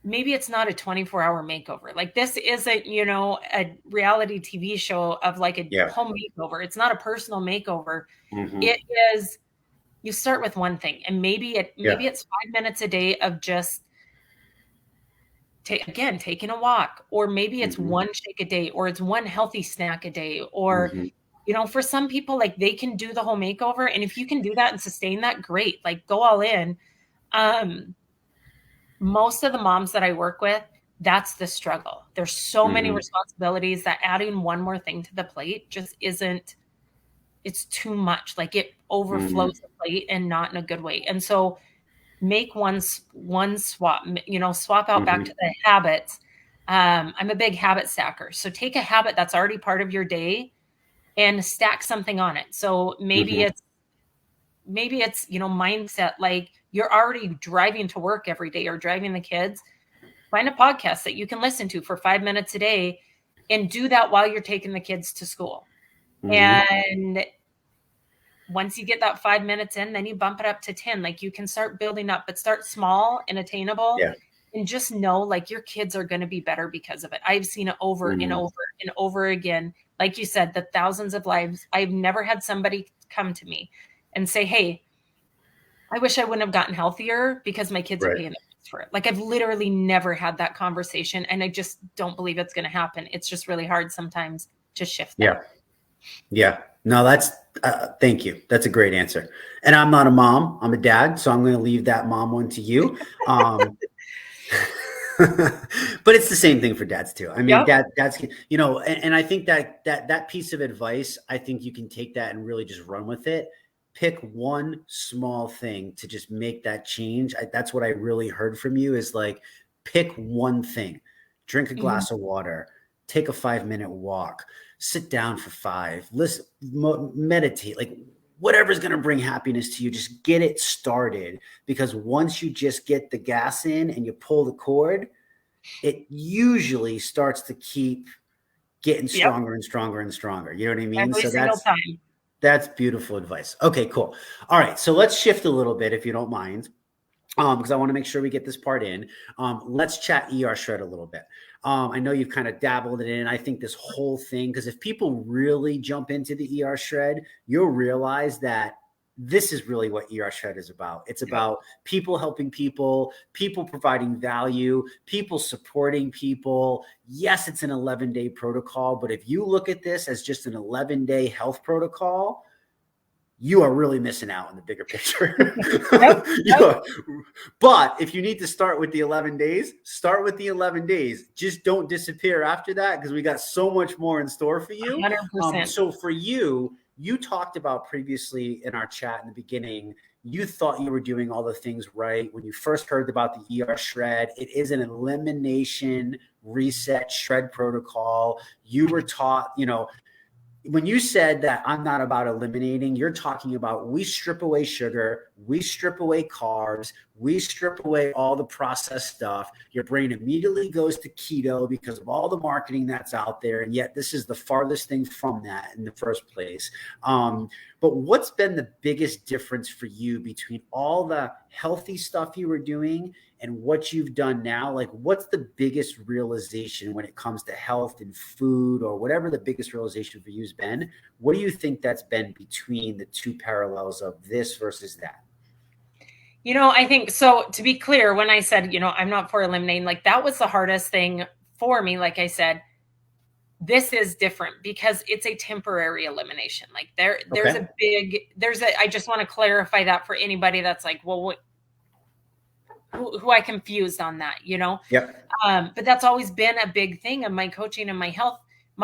Speaker 2: a 24-hour makeover. Like this isn't, you know, a reality TV show of like a home makeover. It's not a personal makeover. It is, you start with one thing, and maybe it's 5 minutes a day of just taking a walk, or maybe it's one shake a day, or it's one healthy snack a day, or you know, for some people, like they can do the whole makeover, and if you can do that and sustain that, great, like go all in. Most of the moms that I work with, that's the struggle. There's so many responsibilities that adding one more thing to the plate just isn't, it's too much. Like it overflows the plate, and not in a good way. And so make one swap, you know, swap out back to the habits. I'm a big habit stacker. So take a habit that's already part of your day and stack something on it. So maybe it's, you know, mindset, like you're already driving to work every day or driving the kids. Find a podcast that you can listen to for 5 minutes a day and do that while you're taking the kids to school. And once you get that 5 minutes in, then you bump it up to 10. Like you can start building up, but start small and attainable. And just know, like, your kids are going to be better because of it. I've seen it over and over and over again. Like you said, the thousands of lives. I've never had somebody come to me and say, hey, I wish I wouldn't have gotten healthier because my kids are paying the price for it. Like I've literally never had that conversation, and I just don't believe it's going to happen. It's just really hard sometimes to shift that.
Speaker 1: No, that's thank you. That's a great answer. And I'm not a mom, I'm a dad, so I'm going to leave that mom one to you. But it's the same thing for dads too. I mean, dads, you know, and I think that piece of advice, I think you can take that and really just run with it. Pick one small thing to just make that change. That's what I really heard from you, is like, pick one thing, drink a glass of water, take a 5-minute walk, sit down for 5, listen, meditate, like whatever's going to bring happiness to you, just get it started. Because once you just get the gas in and you pull the cord, it usually starts to keep getting stronger and stronger and stronger. You know what I mean?
Speaker 2: Every single time.
Speaker 1: That's beautiful advice. Okay, cool. All right. So let's shift a little bit, if you don't mind, because I want to make sure we get this part in. Let's chat ERShred a little bit. I know you've kind of dabbled in it. I think this whole thing, because if people really jump into the ERShred, you'll realize that this is really what ERShred is about. It's about people helping people, people providing value, people supporting people. Yes, it's an 11-day protocol, but if you look at this as just an 11-day health protocol, you are really missing out on the bigger picture.
Speaker 2: Yep.
Speaker 1: But if you need to start with the 11 days, start with the 11 days. Just don't disappear after that, because we got so much more in store for you.
Speaker 2: 100%.
Speaker 1: So for you, you talked about previously in our chat in the beginning, you thought you were doing all the things right. When you first heard about the ERShred, it is an elimination reset shred protocol. You were taught, when you said that I'm not about eliminating, you're talking about we strip away sugar, we strip away carbs, we strip away all the processed stuff. Your brain immediately goes to keto because of all the marketing that's out there. And yet this is the farthest thing from that in the first place. But what's been the biggest difference for you between all the healthy stuff you were doing and what you've done now? Like, what's the biggest realization when it comes to health and food, or whatever the biggest realization for you has been? What do you think that's been between the two parallels of this versus that?
Speaker 2: I think, so to be clear, when I said, I'm not for eliminating, like that was the hardest thing for me. Like I said, this is different because it's a temporary elimination. Like I just want to clarify that for anybody that's like, well, who I confused on that,
Speaker 1: Yep.
Speaker 2: But that's always been a big thing of my coaching and my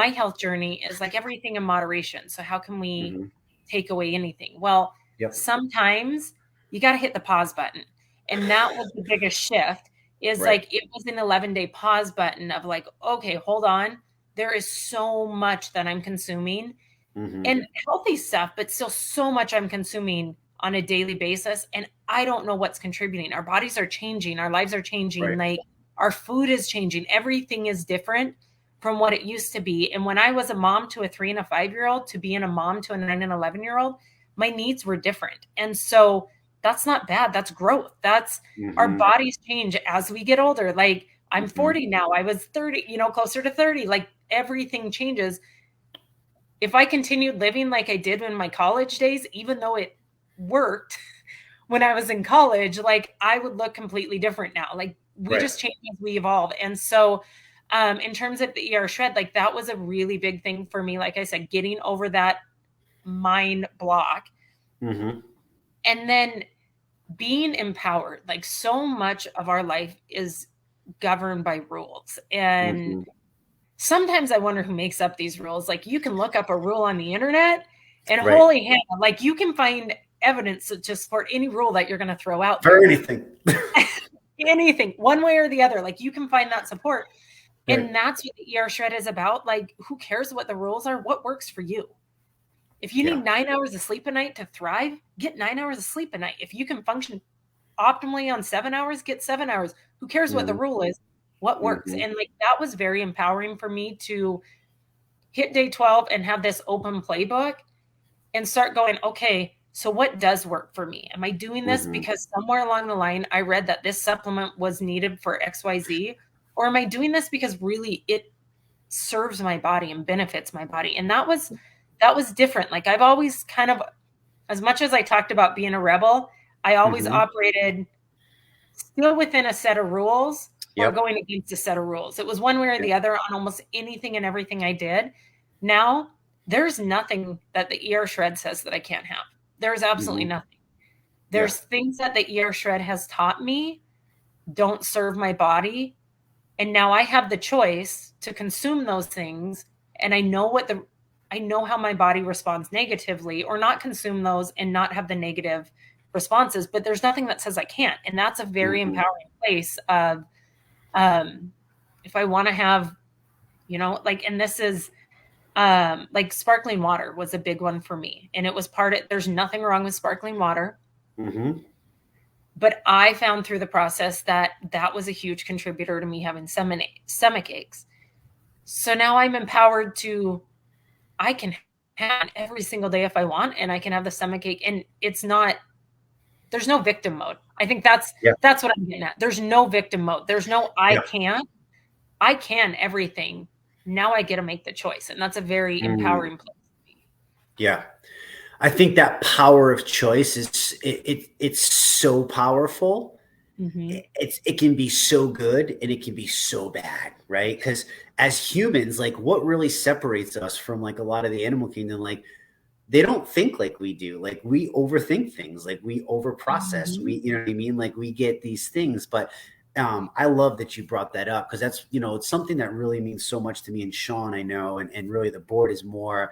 Speaker 2: health journey is like everything in moderation. So how can we take away anything? Well, sometimes you got to hit the pause button. And that was the biggest shift is like, it was an 11-day pause button of like, okay, hold on. There is so much that I'm consuming and healthy stuff, but still so much I'm consuming on a daily basis. And I don't know what's contributing. Our bodies are changing. Our lives are changing. Like our food is changing. Everything is different from what it used to be. And when I was a mom to a 3 and a 5-year-old to being a mom to a 9 and 11-year-old, my needs were different. And so that's not bad. That's growth. That's our bodies change as we get older. Like I'm 40 now. I was 30, closer to 30. Like everything changes. If I continued living like I did in my college days, even though it worked when I was in college, like I would look completely different now. Like we just change as we evolve. And so in terms of the ERShred, like that was a really big thing for me. Like I said, getting over that mind block and then being empowered. Like so much of our life is governed by rules. And sometimes I wonder who makes up these rules. Like you can look up a rule on the internet and holy hell, like you can find evidence to support any rule that you're going to throw out there.
Speaker 1: For anything.
Speaker 2: Anything, one way or the other. Like you can find that support. And that's what the ERShred is about. Like who cares what the rules are? What works for you? If you need 9 hours of sleep a night to thrive, get 9 hours of sleep a night. If you can function optimally on 7 hours, get 7 hours. Who cares what the rule is? What works? And like that was very empowering for me to hit day 12 and have this open playbook and start going, okay, so what does work for me? Am I doing this because somewhere along the line I read that this supplement was needed for XYZ? Or am I doing this because really it serves my body and benefits my body? And that was different. Like I've always kind of, as much as I talked about being a rebel, I always operated still within a set of rules or going against a set of rules. It was one way or the other on almost anything and everything I did. Now there's nothing that the ERShred says that I can't have. There's absolutely nothing. There's things that the ERShred has taught me don't serve my body. And now I have the choice to consume those things. And I know how my body responds negatively, or not consume those and not have the negative responses, but there's nothing that says I can't. And that's a very empowering place of, if I want to have, like, and this is, like sparkling water was a big one for me. And it was there's nothing wrong with sparkling water. But I found through the process that was a huge contributor to me having stomach aches. So now I'm empowered I can have every single day if I want, and I can have the stomach ache. And there's no victim mode. I think that's what I'm getting at. There's no victim mode. There's no, I can everything. Now I get to make the choice. And that's a very empowering place to be.
Speaker 1: Yeah. I think that power of choice it's so powerful. It can be so good and it can be so bad, right? Because as humans, like what really separates us from like a lot of the animal kingdom, like they don't think like we do. Like we overthink things, like we overprocess.
Speaker 2: Mhm.
Speaker 1: We, you know what I mean? Like we get these things, but I love that you brought that up because that's, it's something that really means so much to me and Sean, I know, and really the board is more,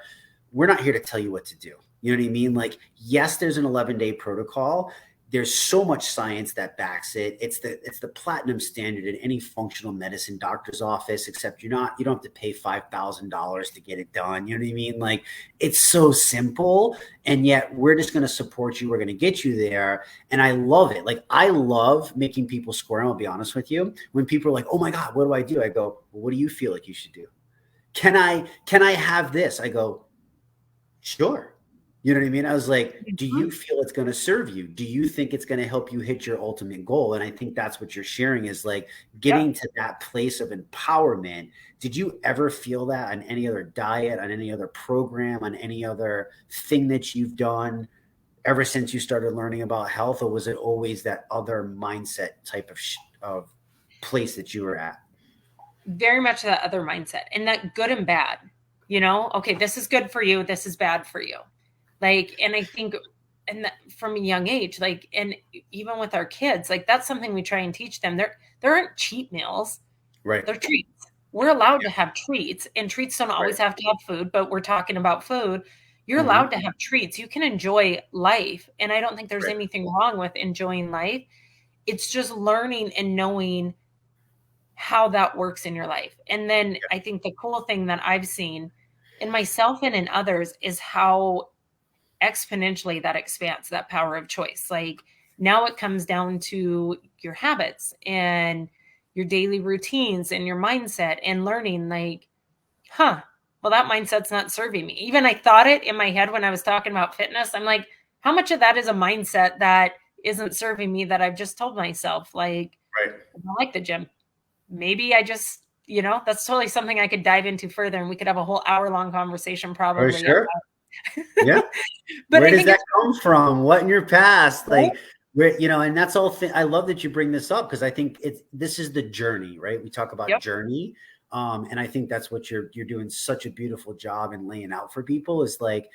Speaker 1: we're not here to tell you what to do. You know what I mean? Like, yes, there's an 11-day protocol. There's so much science that backs it. It's the platinum standard in any functional medicine doctor's office, except you don't have to pay $5,000 to get it done. You know what I mean? Like it's so simple, and yet we're just going to support you. We're going to get you there, and I love it. Like I love making people square. I'll be honest with you. When people are like, "Oh my God, what do I do?" I go, well, "What do you feel like you should do? Can I have this?" I go, "Sure." You know what I mean? I was like, do you feel it's going to serve you? Do you think it's going to help you hit your ultimate goal? And I think that's what you're sharing is like
Speaker 2: Yep.
Speaker 1: getting to that place of empowerment. Did you ever feel that on any other diet, on any other program, on any other thing that you've done ever since you started learning about health? Or was it always that other mindset type of place that you were at?
Speaker 2: Very much that other mindset, and that good and bad, okay, this is good for you, this is bad for you. Like, and I think, and that from a young age, like, and even with our kids, like that's something we try and teach them. There aren't cheat meals.
Speaker 1: Right.
Speaker 2: They're treats. We're allowed to have treats, and treats don't always have to have food, but we're talking about food. You're allowed to have treats. You can enjoy life. And I don't think there's anything wrong with enjoying life. It's just learning and knowing how that works in your life. And then I think the cool thing that I've seen in myself and in others is how exponentially that expands that power of choice. Like now it comes down to your habits and your daily routines and your mindset and learning like, well, that mindset's not serving me. Even I thought it in my head when I was talking about fitness. I'm like, how much of that is a mindset that isn't serving me that I've just told myself, like, I don't like the gym. Maybe I just, that's totally something I could dive into further and we could have a whole hour-long conversation probably.
Speaker 1: Sure. Yeah.
Speaker 2: But
Speaker 1: Where
Speaker 2: I
Speaker 1: does
Speaker 2: think
Speaker 1: that come from? What in your past?
Speaker 2: right?
Speaker 1: Like where, and that's all I love that you bring this up because I think this is the journey, right? We talk about
Speaker 2: Yep.
Speaker 1: journey. And I think that's what you're doing such a beautiful job in laying out for people is like,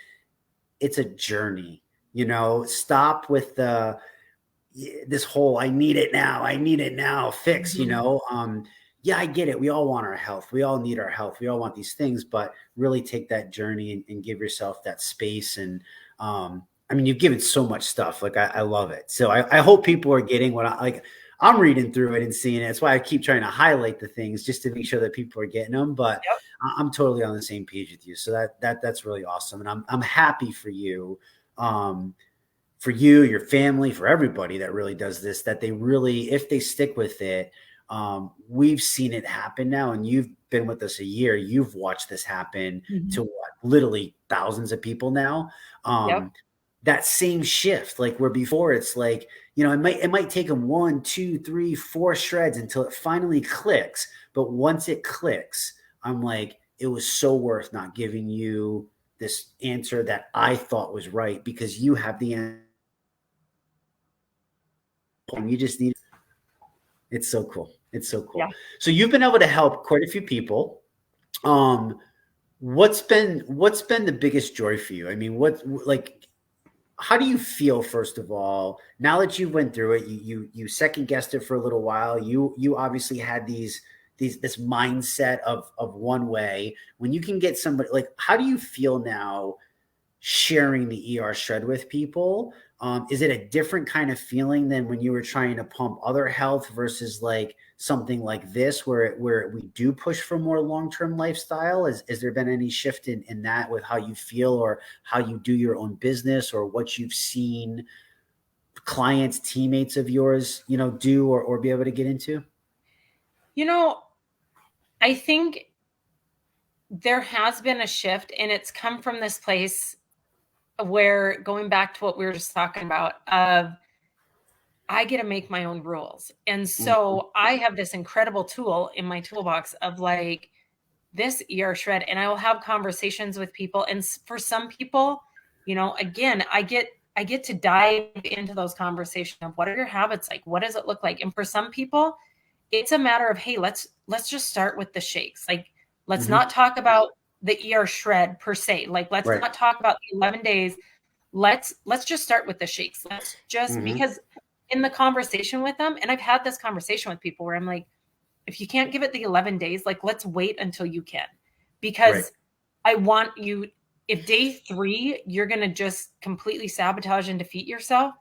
Speaker 1: it's a journey, stop with this whole, I need it now fix, yeah, I get it. We all want our health. We all need our health. We all want these things, but really take that journey and give yourself that space. And I mean, you've given so much stuff. Like I love it. So I hope people are getting what I'm reading through it and seeing it. That's why I keep trying to highlight the things just to make sure that people are getting them. But
Speaker 2: Yep.
Speaker 1: I'm totally on the same page with you. So that's really awesome. And I'm happy for you. For you, your family, for everybody that really does this, that they really, if they stick with it, we've seen it happen now, and you've been with us a year. You've watched this happen to what, literally thousands of people now.
Speaker 2: Yep.
Speaker 1: That same shift, like where before it's like, it might take them 1, 2, 3, 4 shreds until it finally clicks. But once it clicks, I'm like, it was so worth not giving you this answer that I thought was right because you have the answer. You just need. It's so cool. It's so cool.
Speaker 2: Yeah.
Speaker 1: So you've been able to help quite a few people. What's been the biggest joy for you? I mean, how do you feel, first of all, now that you went through it? You second guessed it for a little while. You obviously had this mindset of one way. When you can get somebody, like, how do you feel now sharing the ERShred with people? Is it a different kind of feeling than when you were trying to pump other health versus like something like this where we do push for more long-term lifestyle? Is there been any shift in that with how you feel or how you do your own business or what you've seen clients, teammates of yours, do or be able to get into?
Speaker 2: I think there has been a shift, and it's come from this place where, going back to what we were just talking about, of I get to make my own rules. And so I have this incredible tool in my toolbox of like this ERShred, and I will have conversations with people. And for some people, again, I get to dive into those conversations of what are your habits like? What does it look like? And for some people, it's a matter of, hey, let's just start with the shakes. Like, let's not talk about the ERShred per se. Like, let's
Speaker 1: Right.
Speaker 2: not talk about the 11 days. Let's just start with the shakes. Let's just, because in the conversation with them, and I've had this conversation with people where I'm like, if you can't give it the 11 days, like, let's wait until you can, because I want you, if day 3, you're going to just completely sabotage and defeat yourself.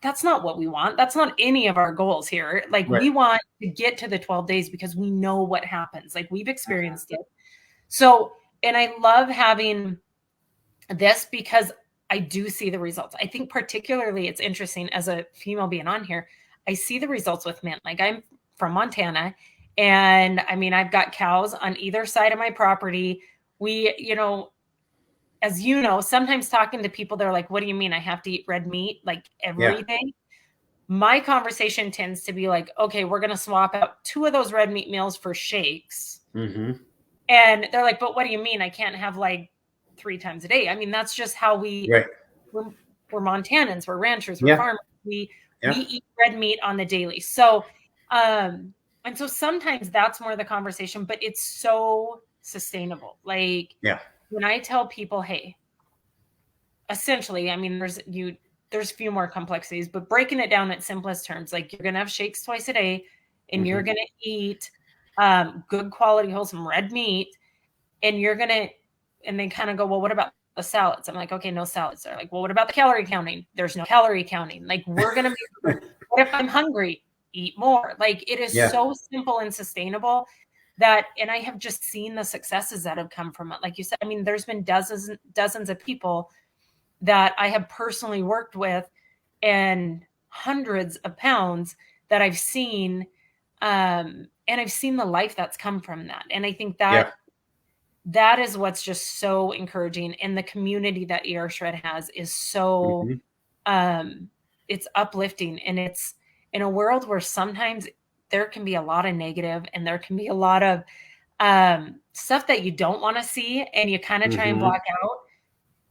Speaker 2: That's not what we want. That's not any of our goals here. Like, we want to get to the 12 days because we know what happens. Like, we've experienced it. So, and I love having this because I do see the results. I think particularly it's interesting as a female being on here, I see the results with men. Like, I'm from Montana, and I mean, I've got cows on either side of my property. We, you know, as you know, sometimes talking to people, they're like, what do you mean I have to eat red meat like every day? My conversation tends to be like, okay, we're going to swap out 2 of those red meat meals for shakes. And they're like, but what do you mean I can't have like 3 times a day? I mean, that's just how we're Montanans, we're ranchers, we're farmers. We eat red meat on the daily. So, and so sometimes that's more the conversation, but it's so sustainable. Like, when I tell people, hey, essentially, I mean, there's a few more complexities, but breaking it down at simplest terms, like, you're going to have shakes twice a day, and you're going to eat good quality, wholesome red meat, and and they kind of go, well, what about the salads? I'm like, okay, no salads. They're like, well, what about the calorie counting? There's no calorie counting. Like, we're going to be, what if I'm hungry? Eat more. Like, it is so simple and sustainable that, and I have just seen the successes that have come from it. Like you said, I mean, there's been dozens of people that I have personally worked with, and hundreds of pounds that I've seen, and I've seen the life that's come from that. And I think that that is what's just so encouraging. And the community that ERShred has is so, it's uplifting, and it's in a world where sometimes there can be a lot of negative, and there can be a lot of stuff that you don't want to see, and you kind of try and block out.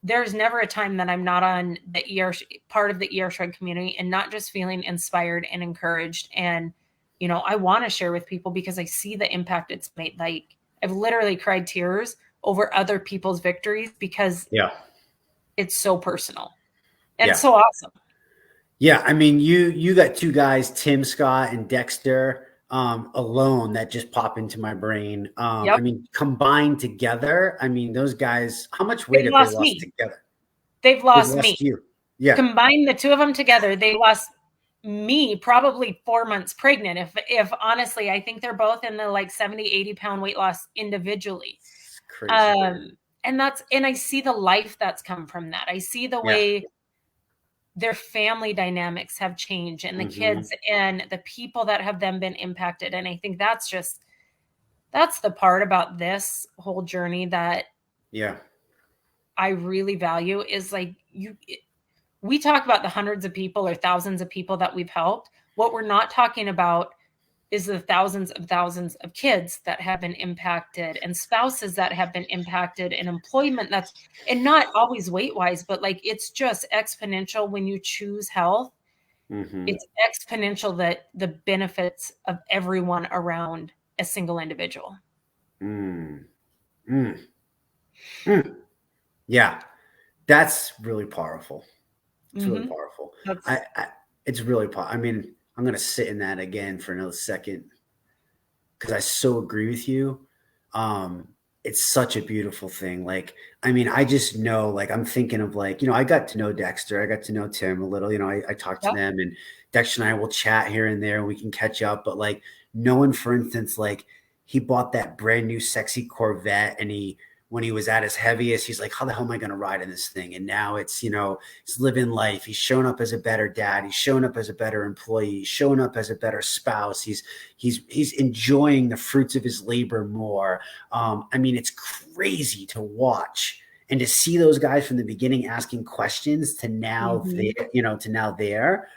Speaker 2: There's never a time that I'm not on the part of the ERShred community and not just feeling inspired and encouraged. And, you know, I want to share with people because I see the impact it's made. Like, I've literally cried tears over other people's victories because it's so personal and so awesome.
Speaker 1: Yeah. I mean, you got 2 guys, Tim Scott and Dexter, alone that just pop into my brain. I mean, combined together, I mean, those guys, how much weight have they lost together?
Speaker 2: They've lost me.
Speaker 1: You. Yeah.
Speaker 2: Combine the 2 of them together, they lost me probably 4 months pregnant. If honestly, I think they're both in the like 70, 80 pound weight loss individually.
Speaker 1: Crazy.
Speaker 2: And I see the life that's come from that. I see the way their family dynamics have changed, and the kids and the people that have then been impacted. And I think that's the part about this whole journey that I really value is like, we talk about the hundreds of people or thousands of people that we've helped. What we're not talking about is the thousands of kids that have been impacted, and spouses that have been impacted, and employment and not always weight wise, but like, it's just exponential when you choose health. It's exponential, that the benefits of everyone around a single individual.
Speaker 1: Yeah, that's really powerful. It's really powerful. It's really powerful. I mean, I'm going to sit in that again for another second because I so agree with you. It's such a beautiful thing. Like, I mean, I just know, like, I'm thinking of like, you know, I got to know Dexter. I got to know Tim a little, you know, I talked to them, and Dexter and I will chat here and there, and we can catch up. But like, knowing, for instance, like, he bought that brand new sexy Corvette, and when he was at his heaviest, he's like, how the hell am I going to ride in this thing? And now it's, you know, he's living life. He's showing up as a better dad. He's showing up as a better employee. He's showing up as a better spouse. He's enjoying the fruits of his labor more. I mean, it's crazy to watch and to see those guys from the beginning asking questions to now there.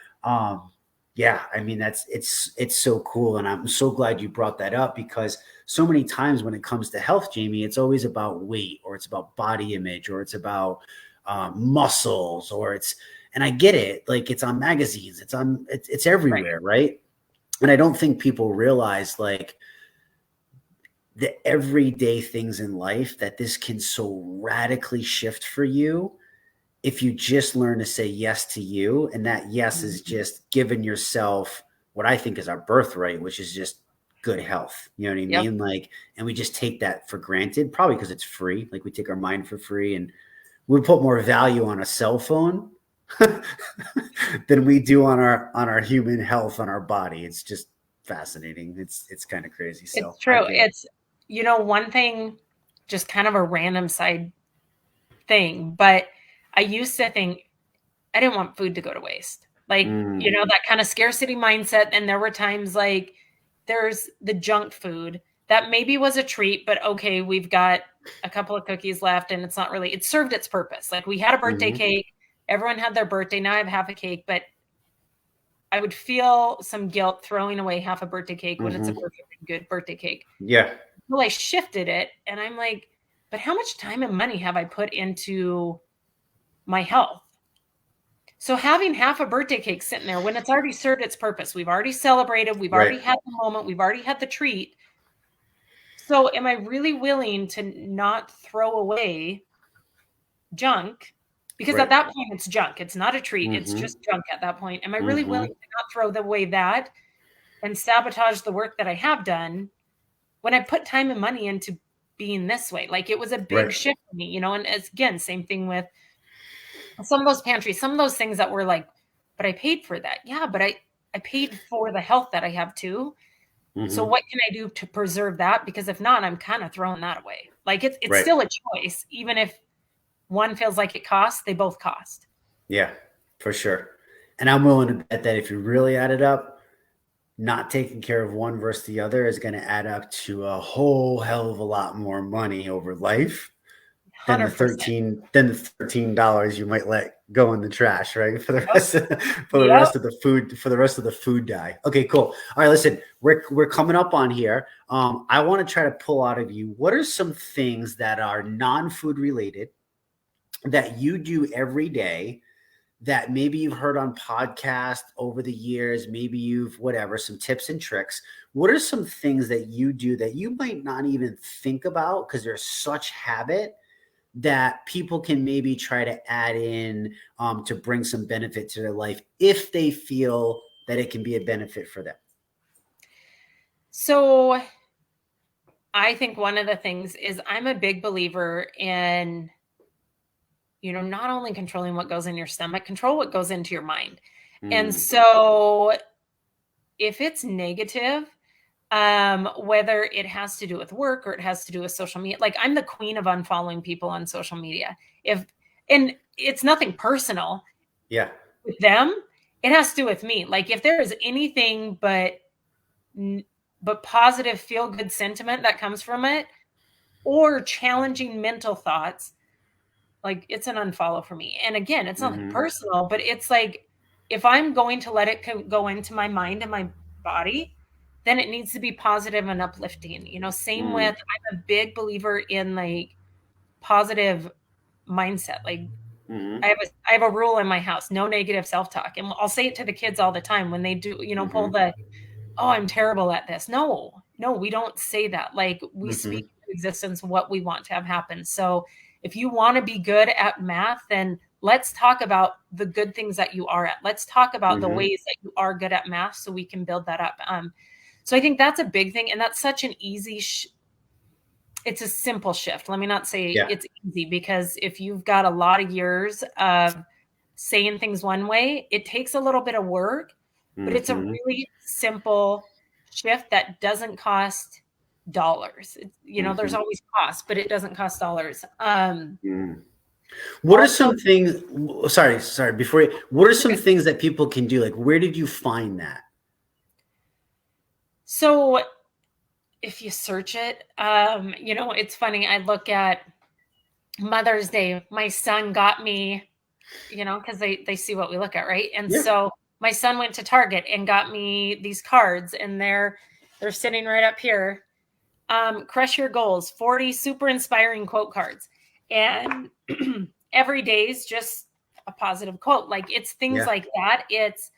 Speaker 1: Yeah, I mean, it's so cool. And I'm so glad you brought that up, because so many times when it comes to health, Jamie, it's always about weight, or it's about body image, or it's about muscles, and I get it. Like, it's on magazines, it's everywhere. Right. And I don't think people realize, like, the everyday things in life that this can so radically shift for you if you just learn to say yes to you. And that yes is just giving yourself what I think is our birthright, which is just good health. You know what I
Speaker 2: Yep.
Speaker 1: mean? Like, and we just take that for granted, probably because it's free. Like we take our mind for free, and we put more value on a cell phone than we do on our human health, on our body. It's just fascinating. It's kind of crazy. So
Speaker 2: It's
Speaker 1: I
Speaker 2: true.
Speaker 1: get it.
Speaker 2: It's, one thing, just kind of a random side thing, but I used to think I didn't want food to go to waste. Like, that kind of scarcity mindset. And there were times like there's the junk food that maybe was a treat, but okay, we've got a couple of cookies left and it's not really, it served its purpose. Like we had a birthday cake, everyone had their birthday. Now I have half a cake, but I would feel some guilt throwing away half a birthday cake when it's a perfectly good birthday cake.
Speaker 1: Yeah.
Speaker 2: Well, I shifted it and I'm like, but how much time and money have I put into my health? So having half a birthday cake sitting there when it's already served its purpose, we've already celebrated, we've already had the moment, we've already had the treat. So am I really willing to not throw away junk? Because at that point it's junk. It's not a treat. It's just junk at that point. Am I really willing to not throw away that and sabotage the work that I have done when I put time and money into being this way? Like it was a big shift for me, and again, same thing with some of those pantries, some of those things that were like, but I paid for that. Yeah, but I paid for the health that I have too. So what can I do to preserve that? Because if not, I'm kind of throwing that away. Like it's still a choice. Even if one feels like it costs, they both cost.
Speaker 1: Yeah, for sure. And I'm willing to bet that if you really add it up, not taking care of one versus the other is going to add up to a whole hell of a lot more money over life than the
Speaker 2: 100%.
Speaker 1: $13 you might let go in the trash, right? For the rest of the rest of the food dye. Okay, cool. All right, listen, we're coming up on here. I want to try to pull out of you, what are some things that are non-food related that you do every day that maybe you've heard on podcasts over the years, maybe you've whatever, some tips and tricks. What are some things that you do that you might not even think about because they're such habit that people can maybe try to add in to bring some benefit to their life if they feel that it can be a benefit for them?
Speaker 2: So I think one of the things is I'm a big believer in, not only controlling what goes in your stomach, control what goes into your mind. And so if it's negative, whether it has to do with work or it has to do with social media, like I'm the queen of unfollowing people on social media. And it's nothing personal.
Speaker 1: Yeah.
Speaker 2: With them, it has to do with me. Like if there is anything but positive feel good sentiment that comes from it or challenging mental thoughts, like it's an unfollow for me. And again, it's nothing personal, but it's like if I'm going to let it go into my mind and my body, then it needs to be positive and uplifting. Same with, I'm a big believer in like positive mindset. Like I have a rule in my house, no negative self-talk. And I'll say it to the kids all the time when they do, pull the, oh, I'm terrible at this. No, we don't say that. Like we speak into existence what we want to have happen. So if you want to be good at math, then let's talk about the good things that you are at. Let's talk about the ways that you are good at math so we can build that up. So I think that's a big thing. And that's such an easy, it's a simple shift. Let me not say it's easy, because if you've got a lot of years of saying things one way, it takes a little bit of work, but it's a really simple shift that doesn't cost dollars. There's always cost, but it doesn't cost dollars.
Speaker 1: What are some things, sorry, what are some things that people can do? Like, where did you find that?
Speaker 2: So if you search it, it's funny. I look at Mother's Day. My son got me, because they see what we look at, right? And so my son went to Target and got me these cards, and they're sitting right up here. Crush Your Goals, 40 super inspiring quote cards. And every day is just a positive quote. Like it's things like that. It's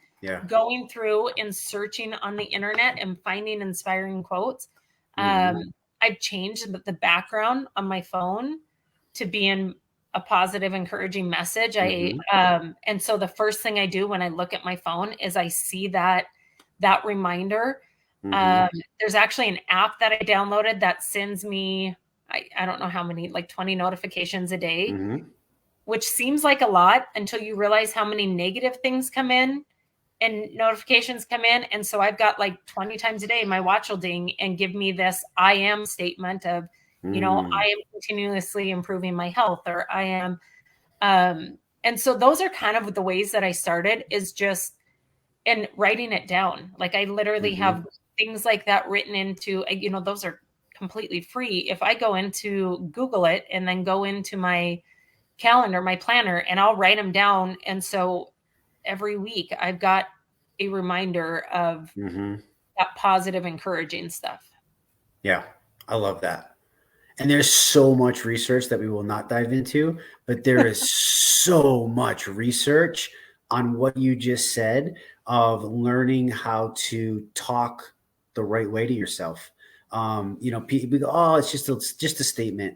Speaker 2: going through and searching on the internet and finding inspiring quotes. I I've changed the background on my phone to be in a positive, encouraging message. And so the first thing I do when I look at my phone is I see that reminder. There's actually an app that I downloaded that sends me, I don't know how many, like 20 notifications a day, which seems like a lot until you realize how many negative things come in and notifications come in. And so I've got like 20 times a day, my watch will ding and give me this I am statement of, I am continuously improving my health, or I am. And so those are kind of the ways that I started, is just, and writing it down. Like I literally have things like that written into, those are completely free. If I go into Google it and then go into my calendar, my planner, and I'll write them down. And so every week I've got a reminder of that positive, encouraging stuff.
Speaker 1: Yeah, I love that. And there's so much research that we will not dive into, but there is so much research on what you just said of learning how to talk the right way to yourself. People go, oh, it's just a statement.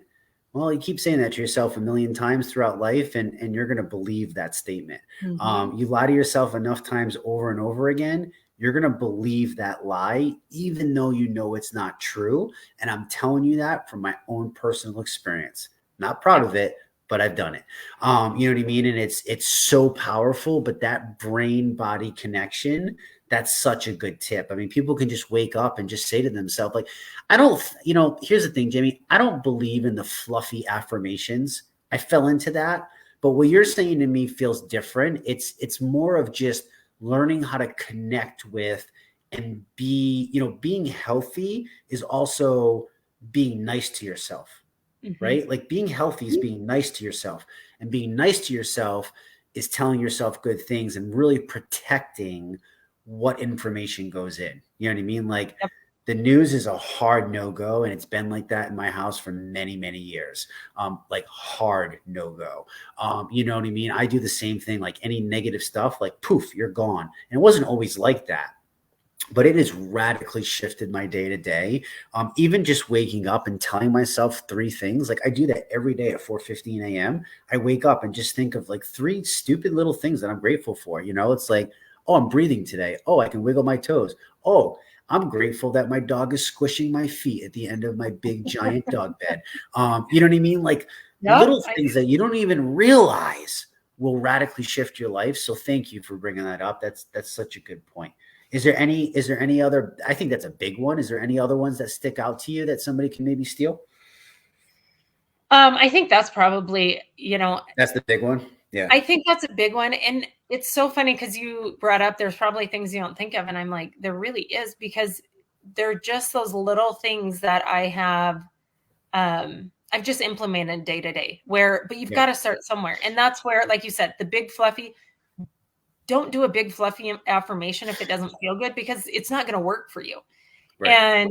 Speaker 1: Well, you keep saying that to yourself a million times throughout life, and you're going to believe that statement. You lie to yourself enough times over and over again, you're going to believe that lie, even though you know it's not true. And I'm telling you that from my own personal experience. Not proud of it, but I've done it. You know what I mean? And it's so powerful, but that brain body connection, that's such a good tip. I mean, people can just wake up and just say to themselves, like, here's the thing, Jamie, I don't believe in the fluffy affirmations. I fell into that. But what you're saying to me feels different. It's more of just learning how to connect with and being healthy is also being nice to yourself, right? Like being healthy is being nice to yourself, and being nice to yourself is telling yourself good things and really protecting what information goes in. You know what I mean? Like the news is a hard no-go, and it's been like that in my house for many, many years. Like hard no-go. You know what I mean? I do the same thing. Like any negative stuff, like poof, you're gone. And it wasn't always like that, but it has radically shifted my day to day. Even just waking up and telling myself 3 things, like I do that every day at 4:15 a.m. I wake up and just think of like 3 stupid little things that I'm grateful for. It's like, oh, I'm breathing today. Oh, I can wiggle my toes. Oh, I'm grateful that my dog is squishing my feet at the end of my big giant dog bed. You know what I mean? Like little things that you don't even realize will radically shift your life. So thank you for bringing that up. That's such a good point. Is there any other, I think that's a big one. Is there any other ones that stick out to you that somebody can maybe steal?
Speaker 2: I think that's probably,
Speaker 1: that's the big one. Yeah.
Speaker 2: I think that's a big one. And it's so funny because you brought up, there's probably things you don't think of. And I'm like, there really is, because they're just those little things that I have, I've just implemented day to day but you've got to start somewhere. And that's where, like you said, the big fluffy, don't do a big fluffy affirmation if it doesn't feel good, because it's not going to work for you. Right.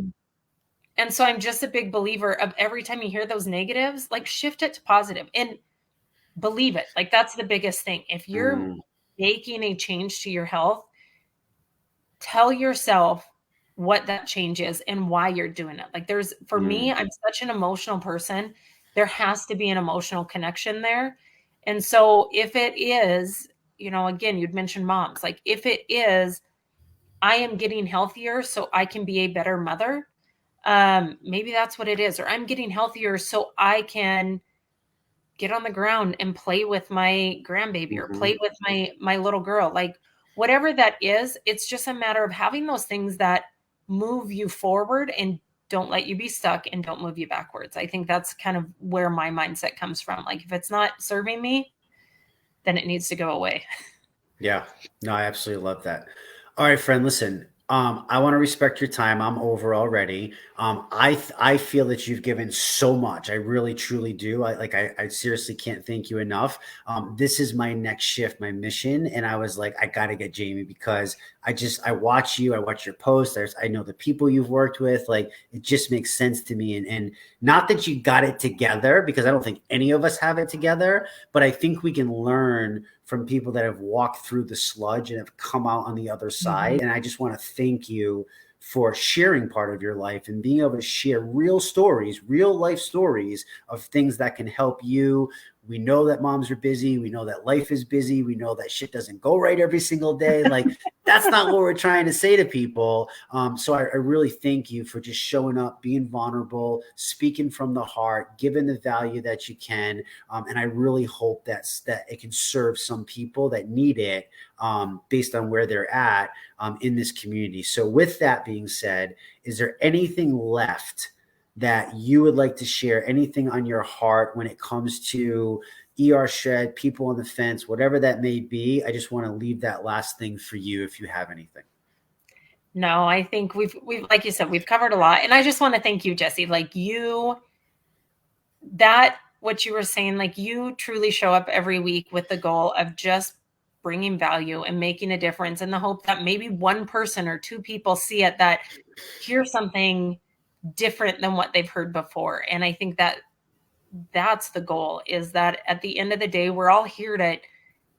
Speaker 2: And so I'm just a big believer of every time you hear those negatives, like shift it to positive and believe it. Like that's the biggest thing. If you're making a change to your health, tell yourself what that change is and why you're doing it. Like for me, I'm such an emotional person. There has to be an emotional connection there. And so if it is, again, you'd mentioned moms, like if it is, I am getting healthier so I can be a better mother. Maybe that's what it is. Or I'm getting healthier so I can get on the ground and play with my grandbaby or play with my little girl. Like whatever that is, it's just a matter of having those things that move you forward and don't let you be stuck and don't move you backwards. I think that's kind of where my mindset comes from. Like if it's not serving me, then it needs to go away.
Speaker 1: Yeah, no, I absolutely love that. All right, friend, listen, I want to respect your time. I'm over already. I feel that you've given so much. I really, truly do. I seriously can't thank you enough. This is my next shift, my mission. And I was like, I got to get Jamie because I watch you, I watch your posts. I know the people you've worked with, like, it just makes sense to me. And not that you got it together, because I don't think any of us have it together, but I think we can learn from people that have walked through the sludge and have come out on the other side. And I just want to thank you for sharing part of your life and being able to share real stories, real life stories of things that can help you. We know that moms are busy. We know that life is busy. We know that shit doesn't go right every single day. Like, that's not what we're trying to say to people. So I really thank you for just showing up, being vulnerable, speaking from the heart, giving the value that you can. And I really hope that it can serve some people that need it based on where they're at in this community. So with that being said, is there anything left that you would like to share, anything on your heart when it comes to ERShred, people on the fence, whatever that may be? I just want to leave that last thing for you if you have anything.
Speaker 2: No, I think we've like you said, we've covered a lot. And I just want to thank you, Jesse. Like what you were saying, like you truly show up every week with the goal of just bringing value and making a difference in the hope that maybe one person or two people see it, that hear something different than what they've heard before. And I think that that's the goal, is that at the end of the day, we're all here to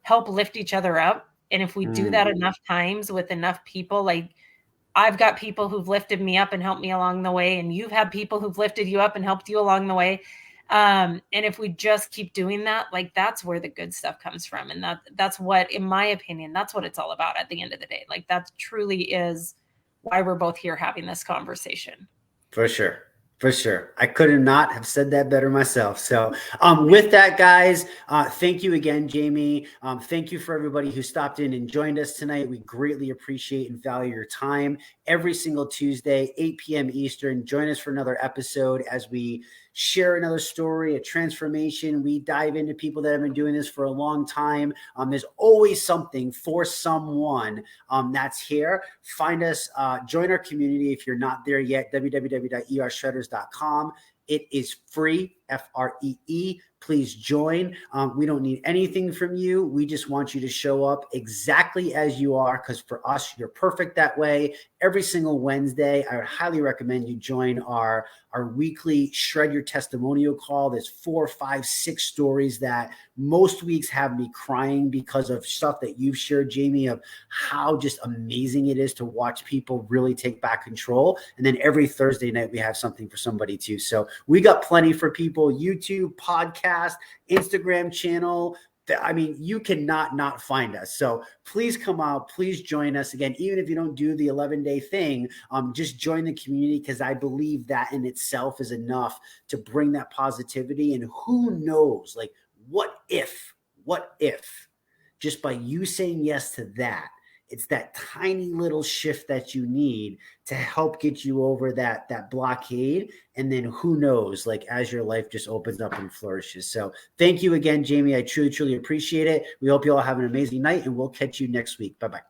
Speaker 2: help lift each other up. And if we do that enough times with enough people, like I've got people who've lifted me up and helped me along the way, and you've had people who've lifted you up and helped you along the way. And if we just keep doing that, like that's where the good stuff comes from. And that's what, in my opinion, that's what it's all about at the end of the day. Like that truly is why we're both here having this conversation.
Speaker 1: For sure. For sure. I could not have said that better myself. So with that, guys, thank you again, Jamie. Thank you for everybody who stopped in and joined us tonight. We greatly appreciate and value your time. Every single Tuesday, 8 p.m. Eastern, join us for another episode as we share another story, a transformation. We dive into people that have been doing this for a long time. There's always something for someone that's here. Find us, join our community if you're not there yet, www.ershredders.com. It is free, FREE. Please join. We don't need anything from you. We just want you to show up exactly as you are, because for us, you're perfect that way. Every single Wednesday, I would highly recommend you join our weekly Shred Your Testimonial call. There's 4, 5, 6 stories that most weeks have me crying because of stuff that you've shared, Jamie, of how just amazing it is to watch people really take back control. And then every Thursday night, we have something for somebody too. So we got plenty for people. YouTube, podcast, Instagram channel. I mean, you cannot not find us. So please come out. Please join us. Again, even if you don't do the 11-day thing, just join the community, because I believe that in itself is enough to bring that positivity. And who knows, like, what if just by you saying yes to that, it's that tiny little shift that you need to help get you over that blockade. And then who knows, like, as your life just opens up and flourishes. So thank you again, Jamie. I truly, truly appreciate it. We hope you all have an amazing night, and we'll catch you next week. Bye-bye.